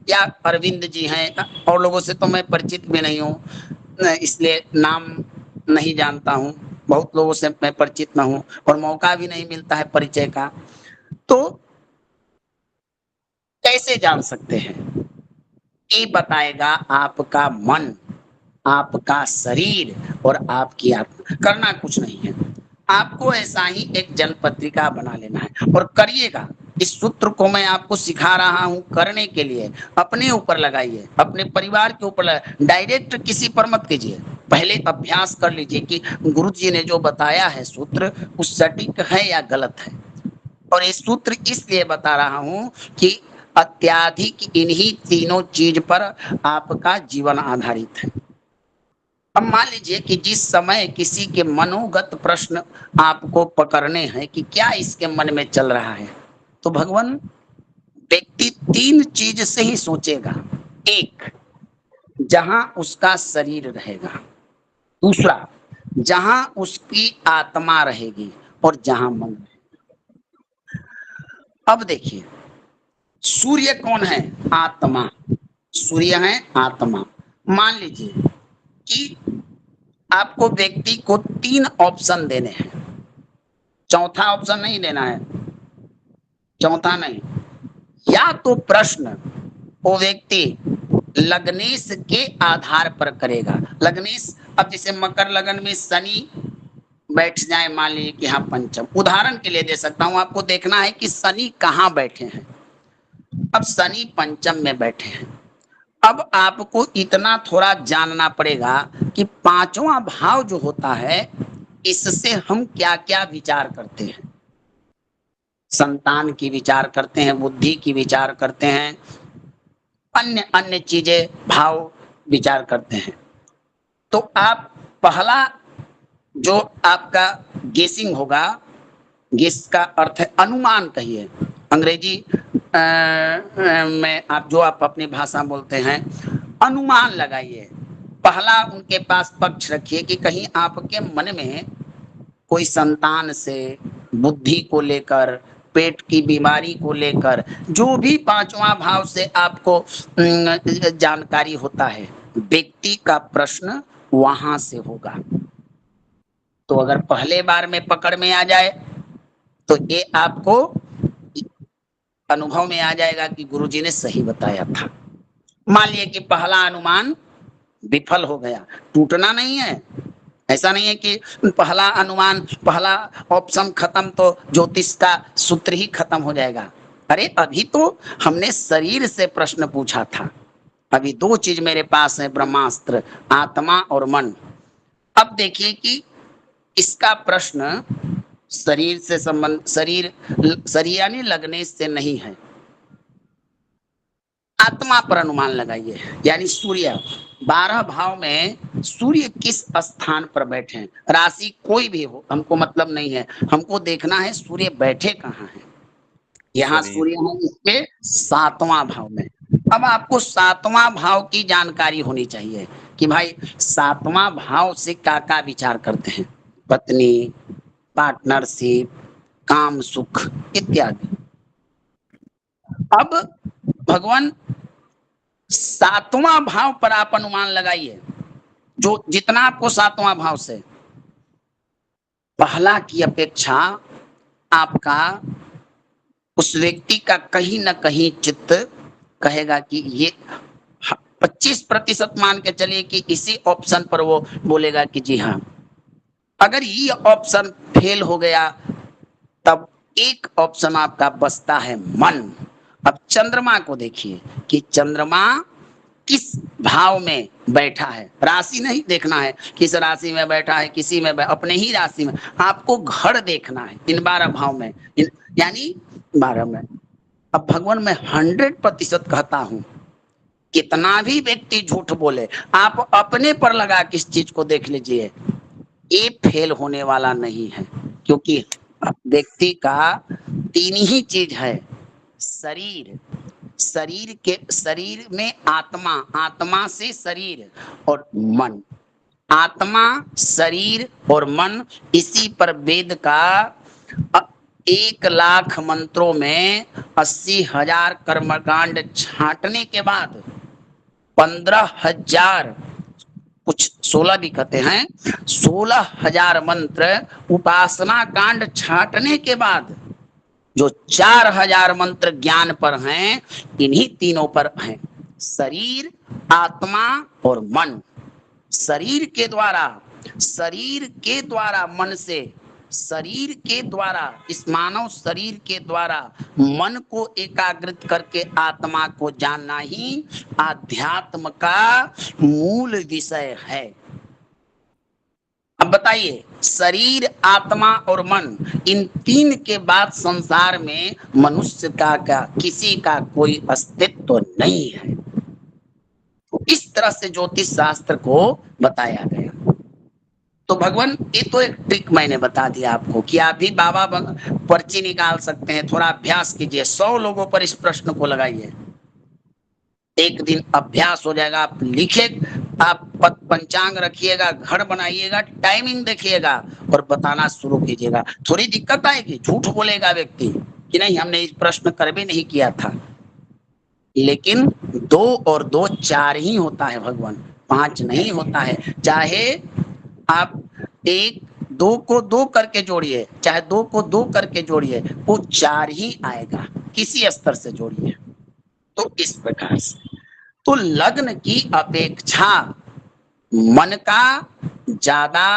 या अरविंद जी हैं, और लोगों से तो मैं परिचित भी नहीं हूँ, इसलिए नाम नहीं जानता हूँ, बहुत लोगों से मैं परिचित न हूँ और मौका भी नहीं मिलता है परिचय का, तो कैसे जान सकते हैं? ये बताएगा आपका मन, आपका शरीर और आपकी आत्मा। करना कुछ नहीं है, आपको ऐसा ही एक जनपत्रिका बना लेना है और करिएगा। इस सूत्र को मैं आपको सिखा रहा हूं करने के लिए, अपने ऊपर लगाइए, अपने परिवार के ऊपर डायरेक्ट किसी पर मत कीजिए, पहले अभ्यास कर लीजिए कि गुरु जी ने जो बताया है सूत्र उस सटीक है या गलत है। और ये सूत्र इसलिए बता रहा हूं कि अत्याधिक इन्हीं तीनों चीज पर आपका जीवन आधारित है। अब मान लीजिए कि जिस समय किसी के मनोगत प्रश्न आपको पकड़ने हैं कि क्या इसके मन में चल रहा है, तो भगवान व्यक्ति 3 चीज से ही सोचेगा। एक, जहां उसका शरीर रहेगा, दूसरा जहां उसकी आत्मा रहेगी, और जहां मन। अब देखिए, सूर्य कौन है? आत्मा। सूर्य है आत्मा। मान लीजिए कि आपको व्यक्ति को 3 ऑप्शन देने हैं, चौथा ऑप्शन नहीं देना है, चौथा नहीं। या तो प्रश्न वो व्यक्ति लग्नेश के आधार पर करेगा। लग्नेश, अब जैसे मकर लगन में शनि बैठ जाए, मान लीजिए कि यहाँ पंचम, उदाहरण के लिए दे सकता हूं, आपको देखना है कि शनि कहाँ बैठे हैं। अब शनि पंचम में बैठे हैं। अब आपको इतना थोड़ा जानना पड़ेगा कि पांचवा भाव जो होता है इससे हम क्या क्या विचार करते हैं। संतान की विचार करते हैं, बुद्धि की विचार करते हैं, अन्य अन्य चीजें भाव विचार करते हैं। तो आप पहला जो आपका गेसिंग होगा, गेस का अर्थ है अनुमान, कहिए अंग्रेजी में आप जो आप अपनी भाषा बोलते हैं, अनुमान लगाइए। पहला उनके पास पक्ष रखिए कि कहीं आपके मन में कोई संतान से, बुद्धि को लेकर, पेट की बीमारी को लेकर, जो भी पांचवा भाव से आपको जानकारी होता है, व्यक्ति का प्रश्न वहां से होगा। तो अगर पहले बार में पकड़ में आ जाए तो ये आपको अनुभव में आ जाएगा कि गुरुजी ने सही बताया था। मान लिया कि पहला अनुमान विफल हो गया, टूटना नहीं है। ऐसा नहीं है कि पहला अनुमान, पहला ऑप्शन खत्म तो ज्योतिष का सूत्र ही खत्म हो जाएगा। अरे अभी तो हमने शरीर से प्रश्न पूछा था, अभी दो चीज मेरे पास है, ब्रह्मास्त्र, आत्मा और मन। अब देखिए कि इसका प्रश्न शरीर से संबंध, शरीर यानी लगने से नहीं है, आत्मा पर अनुमान लगाइए। यानी सूर्य 12 भाव में सूर्य किस स्थान पर बैठे हैं, राशि कोई भी हो, हमको मतलब नहीं है, हमको देखना है सूर्य बैठे कहाँ हैं। यहाँ सूर्य है इसके 7वां भाव में। अब आपको 7वां भाव की जानकारी होनी चाहिए कि भाई 7वां भाव से क्या विचार करते हैं, पत्नी, पार्टनरशिप, काम सुख इत्यादि। अब भगवान 7वां भाव पर आप अनुमान लगाइए, जो जितना आपको 7वां भाव से, पहला की अपेक्षा आपका उस व्यक्ति का कहीं ना कहीं चित्त कहेगा कि ये 25% मान के चलिए कि इसी ऑप्शन पर वो बोलेगा कि जी हाँ। अगर ये ऑप्शन फेल हो गया तब एक ऑप्शन आपका बचता है मन। अब चंद्रमा को देखिए कि चंद्रमा किस भाव में बैठा है, राशि नहीं देखना है किस राशि में बैठा है, किसी में अपने ही राशि में, आपको घर देखना है इन 12 भाव में, यानी 12 में। अब भगवान मैं 100% कहता हूं, कितना भी व्यक्ति झूठ बोले, आप अपने पर लगा किस चीज को देख लीजिए, ये फेल होने वाला नहीं है। क्योंकि व्यक्ति का 3 ही चीज है, शरीर, शरीर में आत्मा, आत्मा से शरीर और मन, आत्मा, शरीर और मन। इसी पर वेद का 1,00,000 मंत्रों में 80,000 कर्मकांड छांटने के बाद 15,000, कुछ 16 भी कहते हैं, 16,000 मंत्र उपासना कांड छांटने के बाद जो 4,000 मंत्र ज्ञान पर हैं, इन्हीं तीनों पर हैं, शरीर, आत्मा और मन। शरीर के द्वारा मन से, शरीर के द्वारा, इस मानव शरीर के द्वारा मन को एकाग्रित करके आत्मा को जानना ही आध्यात्म का मूल विषय है। अब बताइए, शरीर, आत्मा और मन, इन 3 के बाद संसार में मनुष्य का किसी का कोई अस्तित्व नहीं है। इस तरह से ज्योतिष शास्त्र को बताया गया। तो भगवान, ये तो एक ट्रिक मैंने बता दिया आपको कि आप भी बाबा पर्ची निकाल सकते हैं। थोड़ा अभ्यास कीजिए, 100 लोगों पर इस प्रश्न को लगाइए, एक दिन अभ्यास हो जाएगा। आप लिखे, आप पंचांग रखिएगा, घर बनाइएगा, टाइमिंग देखिएगा और बताना शुरू कीजिएगा। थोड़ी दिक्कत आएगी, झूठ बोलेगा व्यक्ति कि नहीं हमने इस प्रश्न कर भी नहीं किया था, लेकिन 2 और 2 4 ही होता है भगवान, 5 नहीं होता है। चाहे आप 1 2 को 2 करके जोड़िए, चाहे 2 को 2 करके जोड़िए, वो 4 ही आएगा, किसी स्तर से जोड़िए। तो इस प्रकार से तो लग्न की अपेक्षा मन का ज्यादा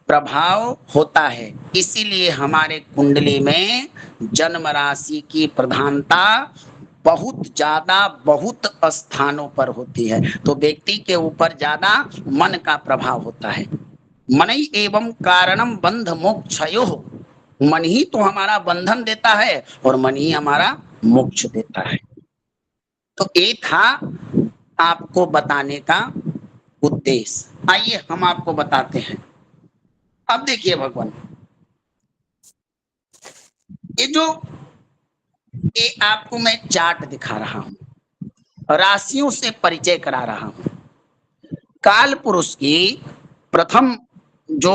प्रभाव होता है, इसीलिए हमारे कुंडली में जन्म राशि की प्रधानता बहुत ज्यादा बहुत स्थानों पर होती है। तो व्यक्ति के ऊपर ज्यादा मन का प्रभाव होता है। मन ही एवं कारणम बंध मोक्षयोः, मन ही तो हमारा बंधन देता है और मन ही हमारा मोक्ष देता है। तो ये था आपको बताने का उद्देश्य। आइए हम आपको बताते हैं। अब देखिए भगवान, ये आपको मैं चार्ट दिखा रहा हूं, राशियों से परिचय करा रहा हूं। काल पुरुष की प्रथम जो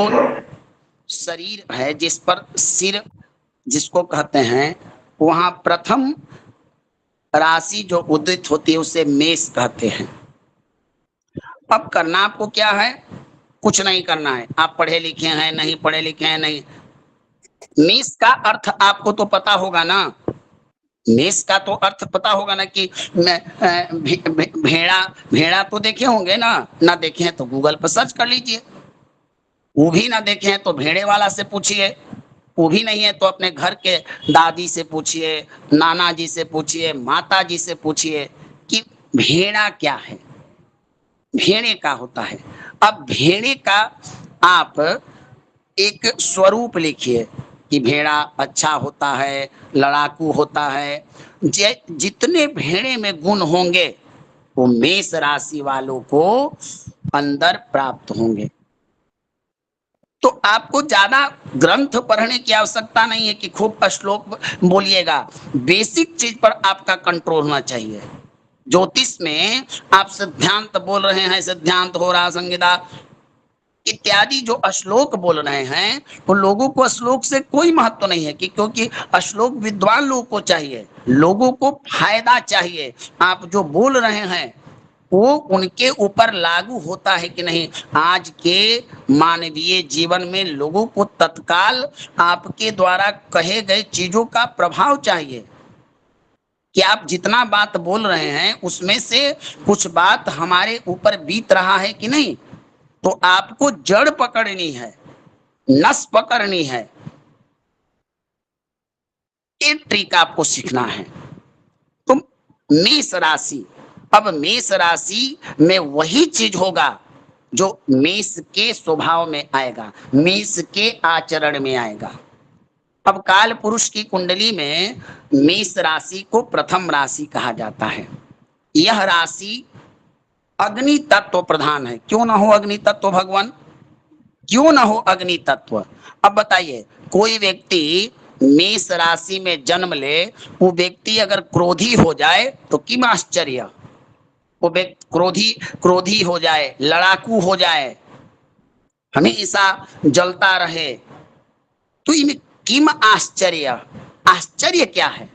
शरीर है, जिस पर सिर जिसको कहते हैं, वहां प्रथम राशि जो उदित होती है उसे मेष कहते हैं। अब करना आपको क्या है? कुछ नहीं करना है। आप पढ़े लिखे हैं नहीं, पढ़े लिखे हैं नहीं, मेष का अर्थ आपको तो पता होगा ना। मेष का तो अर्थ पता होगा ना कि भेड़ा भेड़ा तो देखे होंगे ना देखे हैं तो गूगल पर सर्च कर लीजिए। वो भी ना देखे हैं तो भेड़े वाला से पूछिए। वो भी नहीं है तो अपने घर के दादी से पूछिए, नाना जी से पूछिए, माता जी से पूछिए कि भेड़ा क्या है, भेड़े का होता है। अब भेड़े का आप एक स्वरूप लिखिए कि भेड़ा अच्छा होता है, लड़ाकू होता है। जितने भेड़े में गुण होंगे वो मेष राशि वालों को अंदर प्राप्त होंगे। तो आपको ज्यादा ग्रंथ पढ़ने की आवश्यकता नहीं है कि खूब श्लोक बोलिएगा। बेसिक चीज पर आपका कंट्रोल होना चाहिए। ज्योतिष में आप सिद्धांत बोल रहे हैं, सिद्धांत हो रहा, संहिता इत्यादि जो श्लोक बोल रहे हैं, वो लोगों को श्लोक से कोई महत्व नहीं है कि क्योंकि श्लोक विद्वान लोगों को चाहिए, लोगों को फायदा चाहिए। आप जो बोल रहे हैं वो उनके ऊपर लागू होता है कि नहीं। आज के मानवीय जीवन में लोगों को तत्काल आपके द्वारा कहे गए चीजों का प्रभाव चाहिए कि आप जितना बात बोल रहे हैं उसमें से कुछ बात हमारे ऊपर बीत रहा है कि नहीं। तो आपको जड़ पकड़नी है, नस पकड़नी है, ये ट्रिक आपको सीखना है। तो मेष राशि, अब मेष राशि में वही चीज होगा जो मेष के स्वभाव में आएगा, मेष के आचरण में आएगा। अब काल पुरुष की कुंडली में मेष राशि को प्रथम राशि कहा जाता है। यह राशि अग्नि तत्व प्रधान है। क्यों ना हो अग्नि तत्व भगवान, क्यों ना हो अग्नि तत्व? अब बताइए, कोई व्यक्ति मेष राशि में जन्म ले, वो व्यक्ति अगर क्रोधी हो जाए तो किम आश्चर्य। वो व्यक्ति क्रोधी हो जाए, लड़ाकू हो जाए, हमेशा जलता रहे, तो इनमें किम आश्चर्य, आश्चर्य क्या है?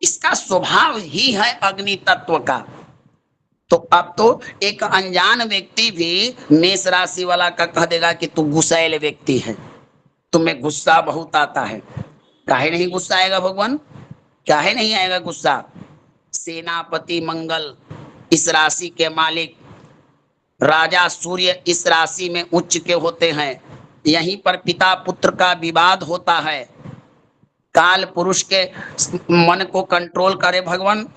इसका स्वभाव ही है अग्नि तत्व का। तो अब तो एक अनजान व्यक्ति भी मेष राशि वाला का कह देगा कि तू गुस्सैल व्यक्ति है, तुम्हें गुस्सा बहुत आता है। काहे नहीं गुस्सा आएगा भगवान, काहे नहीं आएगा गुस्सा? सेनापति मंगल इस राशि के मालिक, राजा सूर्य इस राशि में उच्च के होते हैं। यहीं पर पिता पुत्र का विवाद होता है। काल पुरुष के मन को कंट्रोल करे भगवान,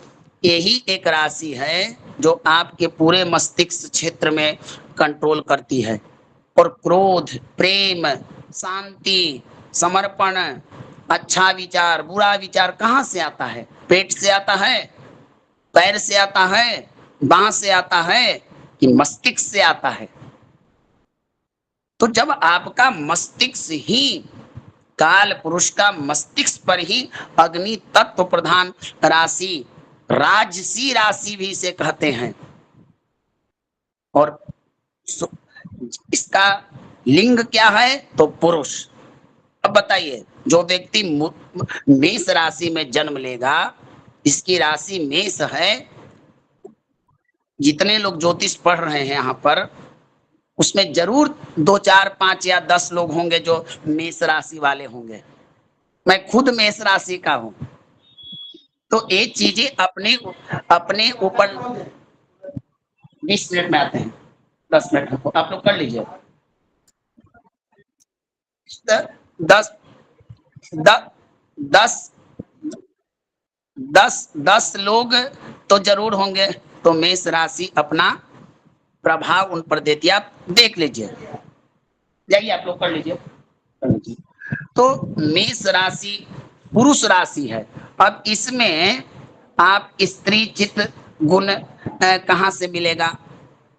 यही एक राशि है जो आपके पूरे मस्तिष्क क्षेत्र में कंट्रोल करती है। और क्रोध, प्रेम, शांति, समर्पण, अच्छा विचार, बुरा विचार कहाँ से आता है? पेट से आता है, पैर से आता है, बांह से आता है कि मस्तिष्क से आता है? तो जब आपका मस्तिष्क ही, काल पुरुष का मस्तिष्क पर ही अग्नि तत्व प्रधान राशि, राजसी राशि भी इसे कहते हैं। और इसका लिंग क्या है? तो पुरुष। अब बताइए, जो व्यक्ति मेष राशि में जन्म लेगा, इसकी राशि मेष है, जितने लोग ज्योतिष पढ़ रहे हैं यहाँ पर, उसमें जरूर 2 4 5 या 10 लोग होंगे जो मेष राशि वाले होंगे। मैं खुद मेष राशि का हूं। तो ये चीजें अपने अपने ऊपर 20 मिनट में आते हैं, 10 मिनट को आप लोग कर लीजिए। 10 10 10 लोग तो जरूर होंगे, तो मेष राशि अपना प्रभाव उन पर देती है, आप देख लीजिए, जाइए आप लोग कर लीजिए। तो मेष राशि पुरुष राशि है। अब इसमें आप स्त्री चित्त गुण कहाँ से मिलेगा?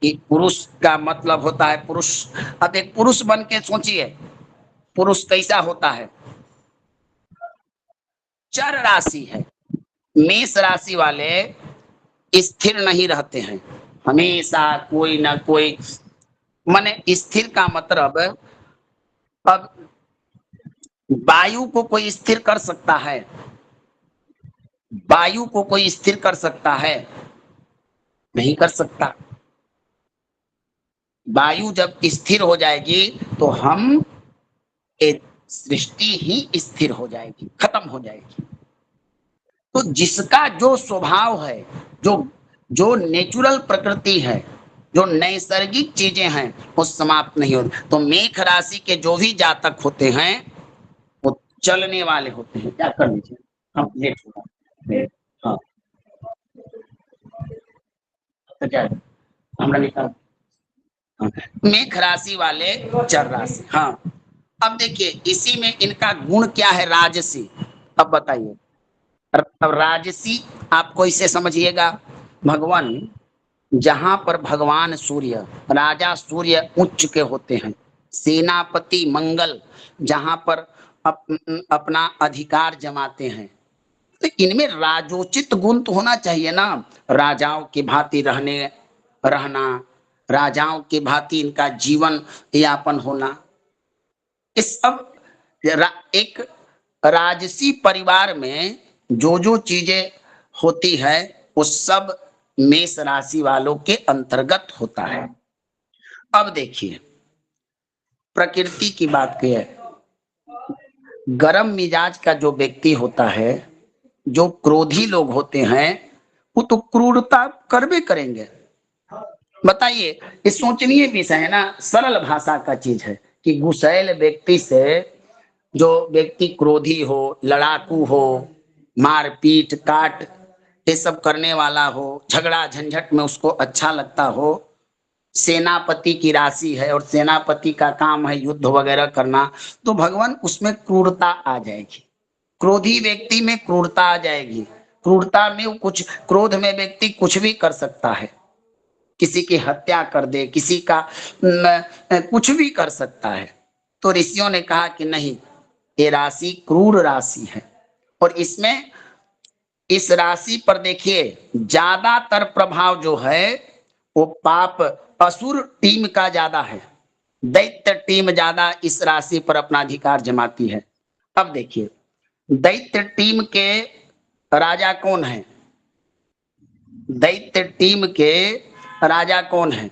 कि पुरुष का मतलब होता है पुरुष। अब एक पुरुष बन के सोचिए, पुरुष कैसा होता है? चर राशि है। मेष राशि वाले स्थिर नहीं रहते हैं, हमेशा कोई ना कोई, माने स्थिर का मतलब, अब वायु को कोई स्थिर कर सकता है? वायु को कोई स्थिर कर सकता है? नहीं कर सकता। वायु जब स्थिर हो जाएगी तो हम एक सृष्टि ही स्थिर हो जाएगी, खत्म हो जाएगी। तो जिसका जो स्वभाव है, जो जो नेचुरल प्रकृति है, जो नैसर्गिक चीजें हैं, वो समाप्त नहीं होती। तो मेष राशि के जो भी जातक होते हैं वो चलने वाले होते हैं। क्या कर लीजिए, हम लेट होगा। हाँ, तो क्या हमरा निकाल। हाँ, मेष राशि वाले चर राशि। हाँ, अब देखिए इसी में इनका गुण क्या है? राजसी। अब बताइए, अब राजसी आपको इसे समझिएगा, भगवान जहां पर भगवान सूर्य, राजा सूर्य उच्च के होते हैं, सेनापति मंगल जहां पर अपना अधिकार जमाते हैं, तो इनमें राजोचित गुण तो होना चाहिए ना। राजाओं की भांति रहना, राजाओं की भांति इनका जीवन यापन होना, इस सब एक राजसी परिवार में जो जो चीजें होती है वो सब मेष राशि वालों के अंतर्गत होता है। अब देखिए प्रकृति की बात की है, गरम मिजाज का जो व्यक्ति होता है, जो क्रोधी लोग होते हैं, वो तो क्रूरता करबे करेंगे। बताइए, ये सोचनीय विषय है ना, सरल भाषा का चीज है कि गुस्सैल व्यक्ति से जो व्यक्ति क्रोधी हो, लड़ाकू हो, मारपीट काट ये सब करने वाला हो, झगड़ा झंझट में उसको अच्छा लगता हो, सेनापति की राशि है और सेनापति का काम है युद्ध वगैरह करना, तो भगवान उसमें क्रूरता आ जाएगी। क्रोधी व्यक्ति में क्रूरता आ जाएगी। क्रूरता में वो कुछ, क्रोध में व्यक्ति कुछ भी कर सकता है, किसी की हत्या कर दे, किसी का कुछ भी कर सकता है। तो ऋषियों ने कहा कि नहीं, ये राशि क्रूर राशि है। और इसमें इस राशि पर देखिए ज्यादातर प्रभाव जो है वो पाप असुर टीम का ज्यादा है, दैत्य टीम ज्यादा इस राशि पर अपना अधिकार जमाती है। अब देखिए दैत्य टीम के राजा कौन है? दैत्य टीम के राजा कौन है?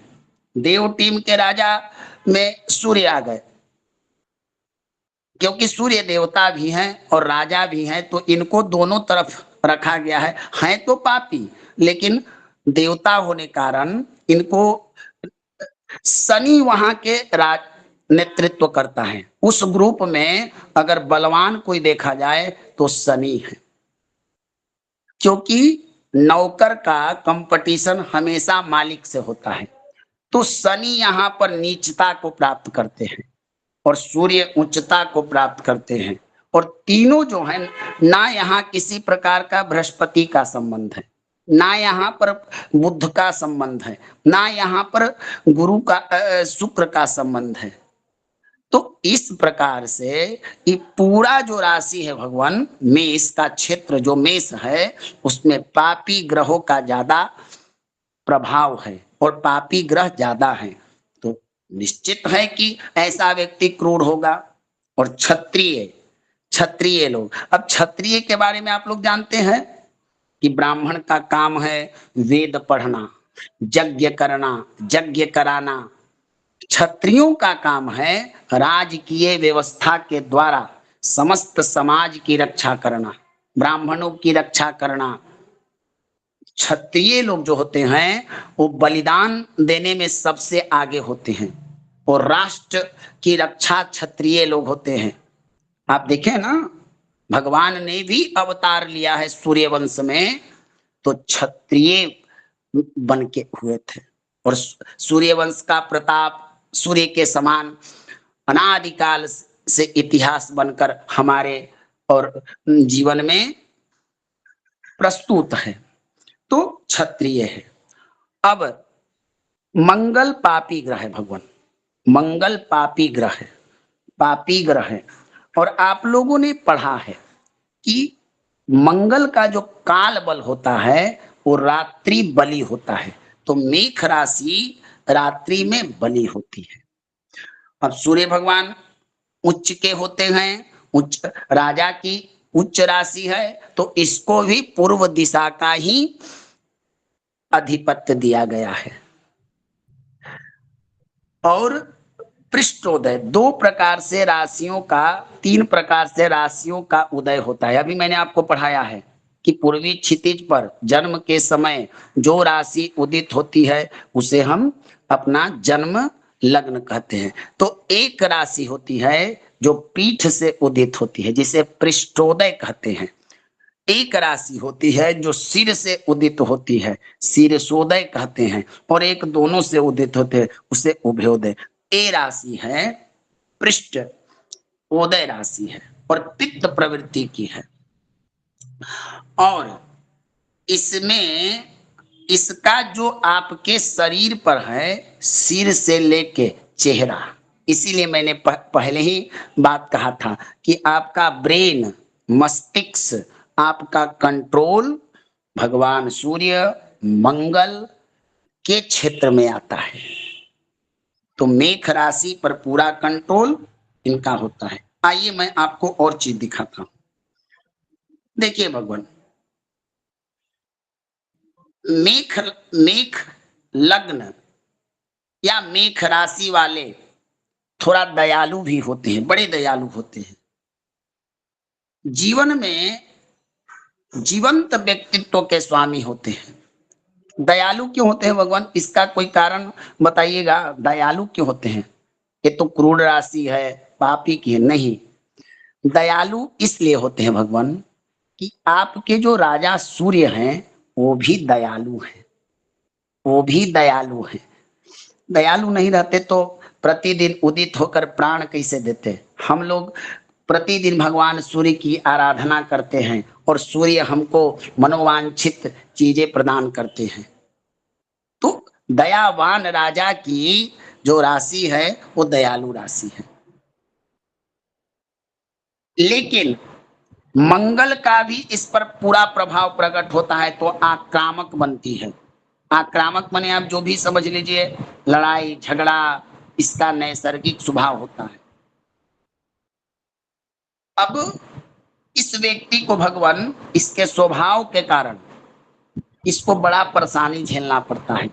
देव टीम के राजा में सूर्य आ गए, क्योंकि सूर्य देवता भी हैं और राजा भी हैं, तो इनको दोनों तरफ रखा गया है। हैं तो पापी, लेकिन देवता होने कारण इनको शनि वहां के राज नेतृत्व करता है। उस ग्रुप में अगर बलवान कोई देखा जाए तो शनि है, क्योंकि नौकर का कंपटीशन हमेशा मालिक से होता है। तो शनि यहाँ पर नीचता को प्राप्त करते हैं और सूर्य उच्चता को प्राप्त करते हैं। और तीनों जो है ना, यहाँ किसी प्रकार का बृहस्पति का संबंध है, ना यहाँ पर बुध का संबंध है, ना यहाँ पर गुरु का शुक्र का संबंध है। तो इस प्रकार से ये पूरा जो राशि है भगवान, मेष का क्षेत्र जो मेष है उसमें पापी ग्रहों का ज्यादा प्रभाव है और पापी ग्रह ज्यादा है। तो निश्चित है कि ऐसा व्यक्ति क्रूर होगा। और क्षत्रिय, क्षत्रिय लोग, अब क्षत्रिय के बारे में आप लोग जानते हैं कि ब्राह्मण का काम है वेद पढ़ना, यज्ञ करना, यज्ञ कराना। क्षत्रियों का काम है राजकीय व्यवस्था के द्वारा समस्त समाज की रक्षा करना, ब्राह्मणों की रक्षा करना। क्षत्रिय लोग जो होते हैं वो बलिदान देने में सबसे आगे होते हैं और राष्ट्र की रक्षा क्षत्रिय लोग होते हैं। आप देखें ना, भगवान ने भी अवतार लिया है सूर्यवंश में तो क्षत्रिय बन के हुए थे और सूर्यवंश का प्रताप सूर्य के समान अनादिकाल से इतिहास बनकर हमारे और जीवन में प्रस्तुत है। तो क्षत्रिय है। अब मंगल पापी ग्रह है भगवान, मंगल पापी ग्रह है, पापी ग्रह है। और आप लोगों ने पढ़ा है कि मंगल का जो काल बल होता है वो रात्रि बलि होता है। तो मेष राशि रात्रि में बलि होती है। अब सूर्य भगवान उच्च के होते हैं, उच्च राजा की उच्च राशि है तो इसको भी पूर्व दिशा का ही अधिपत्य दिया गया है। और पृष्ठोदय दो प्रकार से राशियों का, तीन प्रकार से राशियों का उदय होता है। अभी मैंने आपको पढ़ाया है कि पूर्वी क्षितिज पर जन्म के समय जो राशि उदित होती है उसे हम अपना जन्म लग्न कहते हैं। तो एक राशि होती है जो पीठ से उदित होती है जिसे पृष्ठोदय कहते हैं। एक राशि होती है जो सिर से उदित होती है, शीर्षोदय कहते हैं। और एक दोनों से उदित होते हैं उसे उभयोदय। ए राशि है पृष्ठ उदय राशि है और पित्त प्रवृत्ति की है। और इसमें इसका जो आपके शरीर पर है सिर से लेके चेहरा, इसीलिए मैंने पहले ही बात कहा था कि आपका ब्रेन, मस्तिष्क, आपका कंट्रोल भगवान सूर्य मंगल के क्षेत्र में आता है। तो मेष राशि पर पूरा कंट्रोल इनका होता है। आइए मैं आपको और चीज दिखाता हूं। देखिए भगवान, मेष मेष लग्न या मेष राशि वाले थोड़ा दयालु भी होते हैं, बड़े दयालु होते हैं। जीवन में जीवंत व्यक्तित्व के स्वामी होते हैं। दयालु क्यों होते हैं भगवान, इसका कोई कारण बताइएगा। दयालु क्यों होते हैं? ये तो क्रूर राशि है, पापी की है। नहीं, दयालु इसलिए होते हैं भगवान कि आपके जो राजा सूर्य हैं वो भी दयालु हैं, वो भी दयालु हैं। दयालु नहीं रहते तो प्रतिदिन उदित होकर प्राण कैसे देते? हम लोग प्रतिदिन भगवान सूर्य की आराधना करते हैं और सूर्य हमको मनोवांछित चीजें प्रदान करते हैं। तो दयावान राजा की जो राशि है वो दयालु राशि है। लेकिन मंगल का भी इस पर पूरा प्रभाव प्रकट होता है तो आक्रामक बनती है। आक्रामक माने आप जो भी समझ लीजिए, लड़ाई झगड़ा, इसका नैसर्गिक स्वभाव होता है। अब इस व्यक्ति को भगवान इसके स्वभाव के कारण इसको बड़ा परेशानी झेलना पड़ता है।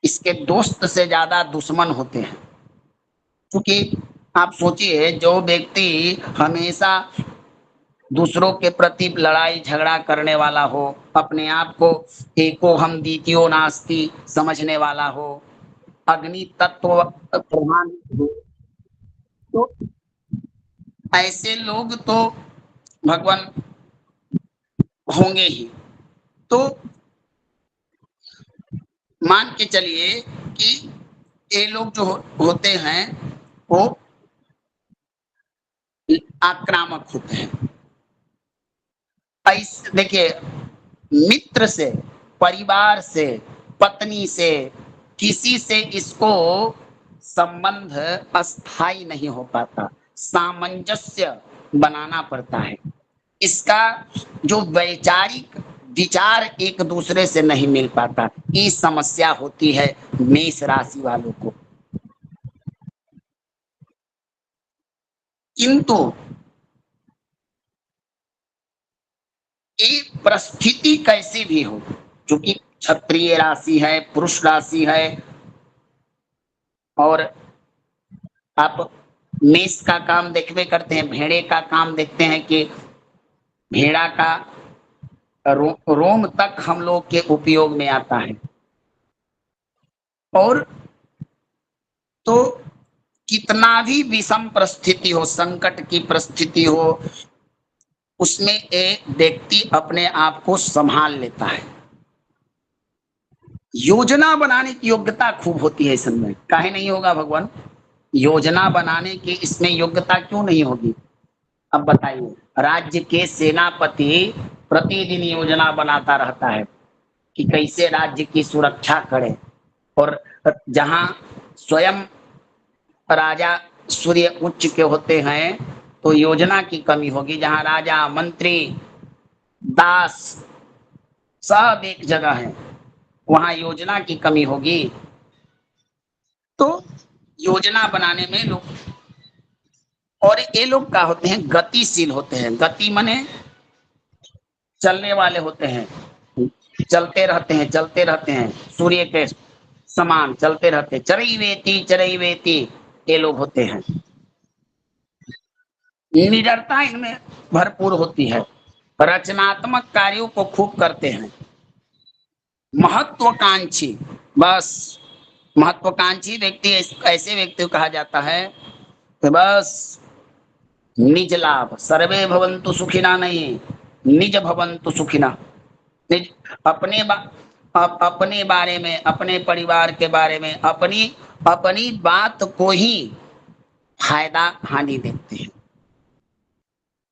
इसके दोस्त से ज्यादा दुश्मन होते हैं। क्योंकि आप सोचिए, जो व्यक्ति हमेशा दूसरों के प्रति लड़ाई झगड़ा करने वाला हो, अपने आप को एको हम द्वितीयो नास्ति समझने वाला हो, अग्नि तत्व प्रधान हो, तो ऐसे लोग तो भगवान होंगे ही। तो मान के चलिए कि ये लोग जो होते हैं वो आक्रामक होते हैं। ऐसे देखिए, मित्र से, परिवार से, पत्नी से, किसी से इसको संबंध अस्थाई नहीं हो पाता, सामंजस्य बनाना पड़ता है। इसका जो वैचारिक विचार एक दूसरे से नहीं मिल पाता, ये समस्या होती है मेष राशि वालों को। किंतु ये परिस्थिति कैसी भी हो, क्योंकि क्षत्रिय राशि है, पुरुष राशि है, और आप मेष का काम देखते करते हैं, भेड़े का काम देखते हैं कि भेड़ा का रोम तक हम लोग के उपयोग में आता है। और तो कितना भी विषम परिस्थिति हो, संकट की परिस्थिति हो, उसमें एक व्यक्ति अपने आप को संभाल लेता है। योजना बनाने की योग्यता खूब होती है इस समय। काहे नहीं होगा भगवान? योजना बनाने की इसमें योग्यता क्यों नहीं होगी? अब बताइए, राज्य के सेनापति प्रतिदिन योजना बनाता रहता है कि कैसे राज्य की सुरक्षा करे, और जहां स्वयं राजा सूर्य उच्च के होते हैं तो योजना की कमी होगी। जहां राजा, मंत्री, दास सब एक जगह है, वहां योजना की कमी होगी। तो योजना बनाने में लोग, और ये लोग क्या होते हैं? गतिशील होते हैं। गति माने चलने वाले होते हैं, चलते रहते हैं, सूर्य के समान चलते रहते, चरई वेती ये लोग होते हैं। निडरता इनमें भरपूर होती है, रचनात्मक कार्यों को खूब करते हैं, महत्वाकांक्षी। बस महत्वाकांक्षी व्यक्ति ऐसे व्यक्ति को कहा जाता है कि बस निज लाभ, सर्वे भवन्तु सुखिना नहीं, निज भवन्तु सुखिना। निज अपने बारे में, अपने परिवार के बारे में, अपनी बात को ही फायदा हानि देखते हैं।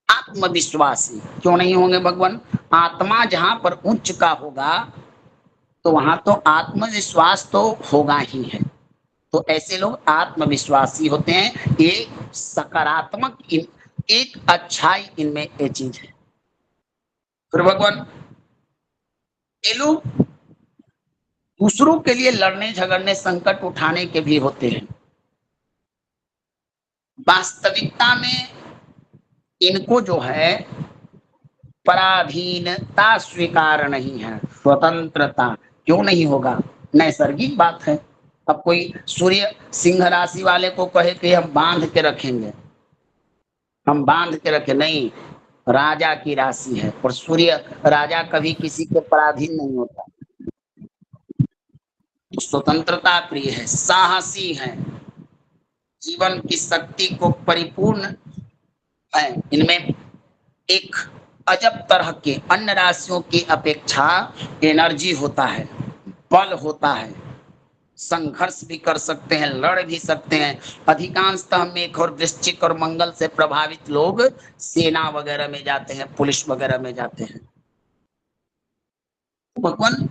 आत्मविश्वासी क्यों नहीं होंगे भगवान? आत्मा जहां पर उच्च का होगा तो वहां तो आत्मविश्वास तो होगा ही है। तो ऐसे लोग आत्मविश्वासी होते हैं। ये सकारात्मक एक अच्छाई इनमें ये चीज है। फिर भगवान, ये लोग दूसरों के लिए लड़ने झगड़ने, संकट उठाने के भी होते हैं। वास्तविकता में इनको जो है पराधीनता स्वीकार नहीं है, स्वतंत्रता क्यों नहीं होगा? नैसर्गिक बात है। अब कोई सूर्य सिंह राशि वाले को कहे कि हम बांध के रखेंगे, हम बांध के रखे, नहीं, राजा की राशि है और सूर्य राजा कभी किसी के पराधीन नहीं होता। स्वतंत्रता प्रिय है, साहसी है, जीवन की शक्ति को परिपूर्ण है। इनमें एक अजब तरह के अन्य राशियों की अपेक्षा एनर्जी होता है, बल होता है, संघर्ष भी कर सकते हैं, लड़ भी सकते हैं। अधिकांशतः मेष और वृश्चिक और मंगल से प्रभावित लोग सेना वगैरह में जाते हैं, पुलिस वगैरह में जाते हैं। भगवान,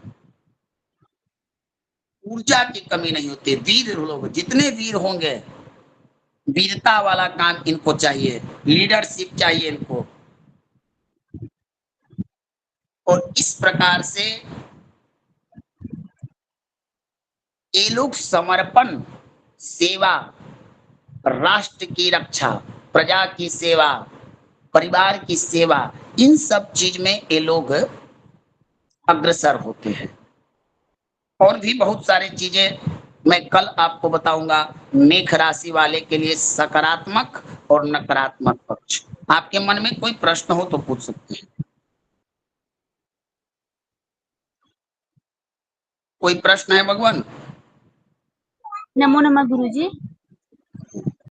ऊर्जा की कमी नहीं होती। वीर लोग जितने वीर होंगे, वीरता वाला काम इनको चाहिए, लीडरशिप चाहिए इनको। और इस प्रकार से ये लोग समर्पण, सेवा, राष्ट्र की रक्षा, प्रजा की सेवा, परिवार की सेवा, इन सब चीज में ये लोग अग्रसर होते हैं। और भी बहुत सारी चीजें मैं कल आपको बताऊंगा। मेष राशि वाले के लिए सकारात्मक और नकारात्मक पक्ष। आपके मन में कोई प्रश्न हो तो पूछ सकते हैं। कोई प्रश्न है भगवान? नमो नमः गुरुजी।